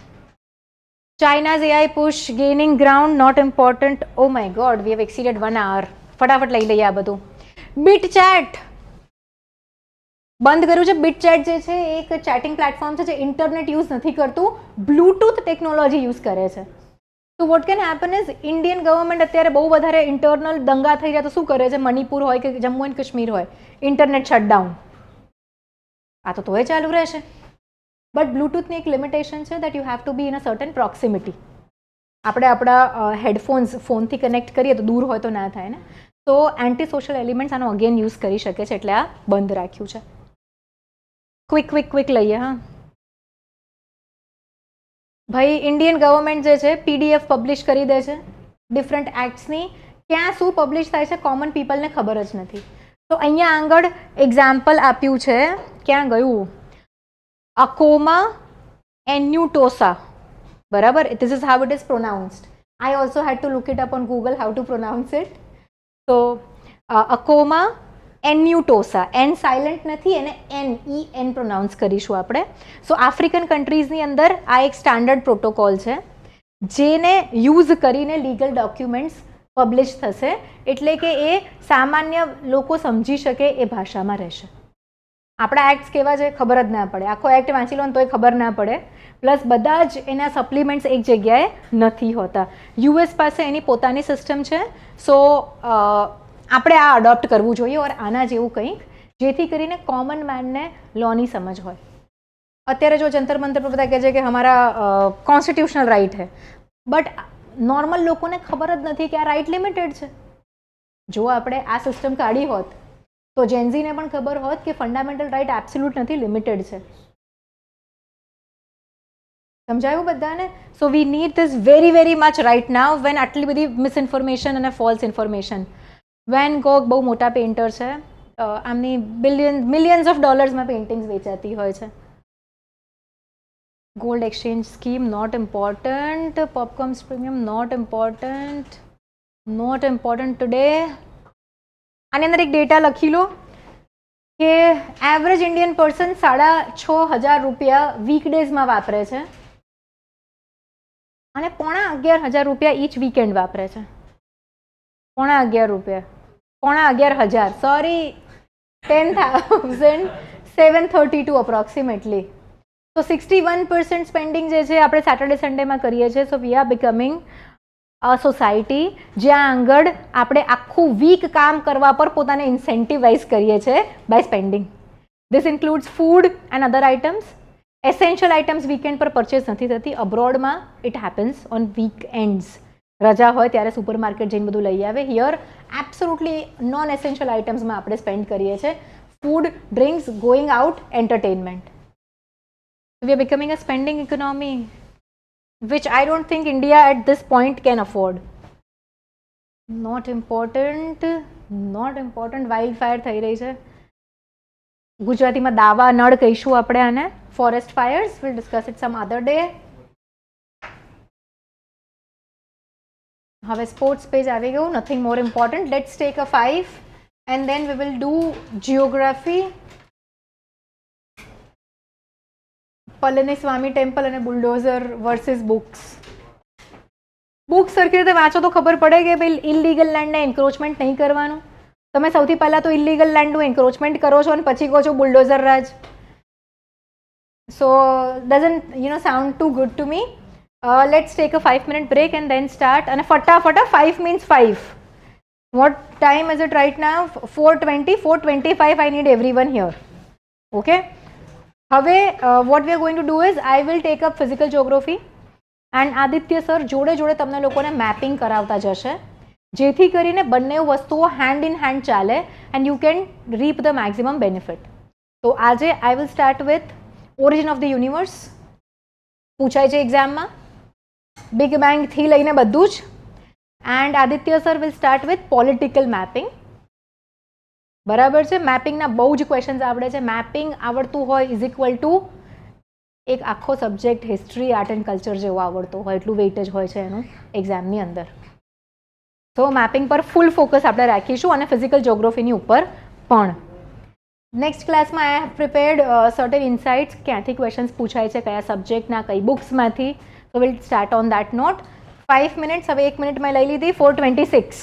China's AI push gaining ground not important. Oh my God, we have exceeded 1 hour. ફટાફટ લઈ લઈએ આ બધું. બીટ ચેટ બંધ કર્યું છે. બીટ ચેટ જે છે એક ચેટિંગ પ્લેટફોર્મ છે જે ઇન્ટરનેટ યુઝ નથી કરતું, બ્લૂટૂથ ટેકનોલોજી યુઝ કરે છે. તો vote can happen is Indian government અત્યારે બહુ વધારે ઇન્ટરનલ દંગા થઈ જાય તો શું કરે છે? મણિપુર હોય કે જમ્મુ એન્ડ કાશ્મીર હોય, ઇન્ટરનેટ શટડાઉન. આ તો તોય ચાલુ રહેશે. બટ બ્લૂટૂથની એક લિમિટેશન છે that you have two B in a certain proximity. આપણે આપણા હેડફોન્સ ફોનથી કનેક્ટ કરીએ તો દૂર હોય તો ના થાય ને. તો એન્ટી સોશિયલ એલિમેન્ટ્સ આનો અગેન યુઝ કરી શકે છે, એટલે આ બંધ રાખ્યું છે. ક્વિક લઈએ. હા ભાઈ, ઇન્ડિયન ગવર્મેન્ટ જે છે PDF પબ્લિશ કરી દે છે ડિફરન્ટ એક્ટ્સની. ક્યાં શું પબ્લિશ થાય છે કોમન પીપલને ખબર જ નથી. તો અહીંયા આગળ એક્ઝામ્પલ આપ્યું છે. ક્યાં ગયું? Acoma ennutosa. બરાબર? This is how it is pronounced. I also had to look it up on Google how to pronounce it. So Acoma ennutosa. N silent નથી, એને NEN પ્રોનાઉન્સ કરીશું આપણે. સો આફ્રિકન કન્ટ્રીઝની અંદર આ એક સ્ટાન્ડર્ડ પ્રોટોકોલ છે જેને યુઝ કરીને લીગલ ડોક્યુમેન્ટ્સ પબ્લિશ થશે. એટલે કે એ સામાન્ય લોકો સમજી શકે એ ભાષામાં રહેશે. આપણા એક્ટ્સ કેવા છે ખબર જ ના પડે. આખો એક્ટ વાંચી લો ને તોય ખબર ના પડે. પ્લસ બધા જ એના સપ્લિમેન્ટ્સ એક જગ્યાએ નથી હોતા. US પાસે એની પોતાની સિસ્ટમ છે. સો આપણે આ અડોપ્ટ કરવું જોઈએ ઓર આના જેવું કંઈક, જેથી કરીને કોમન મેનને લોની સમજ હોય. અત્યારે જો જંતર મંતર પર બધા કહે છે કે હમારા કોન્સ્ટિટ્યુશનલ રાઇટ હે, બટ નોર્મલ લોકોને ખબર જ નથી કે આ રાઇટ લિમિટેડ છે. જો આપણે આ સિસ્ટમ કાઢી હોત તો જેન્ઝીને પણ ખબર હોત કે ફંડામેન્ટલ રાઇટ એબ્સોલ્યુટ નથી, લિમિટેડ છે. સમજાયું બધાને? So we need this very very much right now when આટલી બધી મિસઇન્ફોર્મેશન અને ફોલ્સ ઇન્ફોર્મેશન. વેન ગોગ બહુ મોટા પેઇન્ટર છે, આમની મિલિયન્સ ઓફ ડોલર્સમાં પેઇન્ટિંગ્સ વેચાતી હોય છે. Gold exchange scheme not important, popcorns premium not important, not important today. આની અંદર એક ડેટા લખી લો કે એવરેજ ઇન્ડિયન પર્સન 6,500 રૂપિયા વીકડેઝમાં વાપરે છે અને 11,500 રૂપિયા ઈચ વીકેન્ડ વાપરે છે. 11,500 સોરી, 10,732 અપ્રોક્સિમેટલી. તો 61% સ્પેન્ડિંગ જે છે આપણે સેટરડે સન્ડેમાં કરીએ છીએ. So we are becoming a society જ્યાં આગળ આપણે આખું વીક કામ કરવા પર પોતાને ઇન્સેન્ટિવાઇઝ કરીએ છીએ by spending. This includes food and other items. Essential items weekend પર પરચેસ નથી થતી. અબ્રોડમાં ઇટ હેપન્સ ઓન વીકએન્ડ્સ. રજા હોય ત્યારે સુપર માર્કેટ જઈને બધું લઈ આવે. હિયર એબ્સોલ્યુટલી નોન એસેન્શિયલ આઇટમ્સમાં આપણે સ્પેન્ડ કરીએ છીએ. Food, drinks, going out, entertainment. We are becoming a spending economy, which I don't think India at this point can afford. Not important, not important. Wildfire થઈ રહી છે. ગુજરાતીમાં દાવા નળ કહીશું આપણે આને. Forest fires, we'll discuss it some other day. હવે સ્પોર્ટ્સ પેજ આવી ગયું. Nothing more important. Let's take a 5 and then we will do geography. Palani Swami temple અને બુલડોઝર વર્સિસ બુક્સ. બુક્સ સરખી રીતે વાંચો તો ખબર પડે કે ભાઈ ઇલીગલ લેન્ડને એન્ક્રોચમેન્ટ નહીં કરવાનું. તમે સૌથી પહેલાં તો ઇલીગલ લેન્ડનું એન્ક્રોચમેન્ટ કરો છો અને પછી કહો છો બુલડોઝર રાજ. So doesn't sound too good to me. Let's take a 5-minute break and then start. અને ફટાફટ 5 means 5. What time is it right now? 4:20, 4:25. I need everyone here. Okay? હવે what we are going to do is I will take up physical geography and Aditya sir જોડે જોડે તમને લોકોને mapping કરાવતા જશે, જેથી કરીને બંને વસ્તુઓ હેન્ડ ઇન હેન્ડ ચાલે and you can reap the maximum benefit. તો આજે I will start with origin of the universe. પૂછાય છે એક્ઝામમાં, બિગ બેંગથી લઈને બધું જ. And Aditya sir will start with political mapping. બરાબર છે? મેપિંગના બહુ જ ક્વેશ્ચન્સ આવડે છે. મેપિંગ આવડતું હોય ઇઝ ઇક્વલ ટુ એક આખો subject history, art and culture જેવો આવડતો હોય, એટલું વેઇટેજ હોય છે એનું એક્ઝામની અંદર. તો મેપિંગ પર ફૂલ ફોકસ આપણે રાખીશું અને ફિઝિકલ જ્યોગ્રાફીની ઉપર પણ. નેક્સ્ટ ક્લાસમાં I have prepared certain insights, ક્યાંથી ક્વેશ્ચન્સ પૂછાય છે, કયા સબ્જેક્ટના, કઈ બુક્સમાંથી. So will start on that note. 5 minutes, હવે 1 મિનિટ મેં લઈ લીધી. 4:26.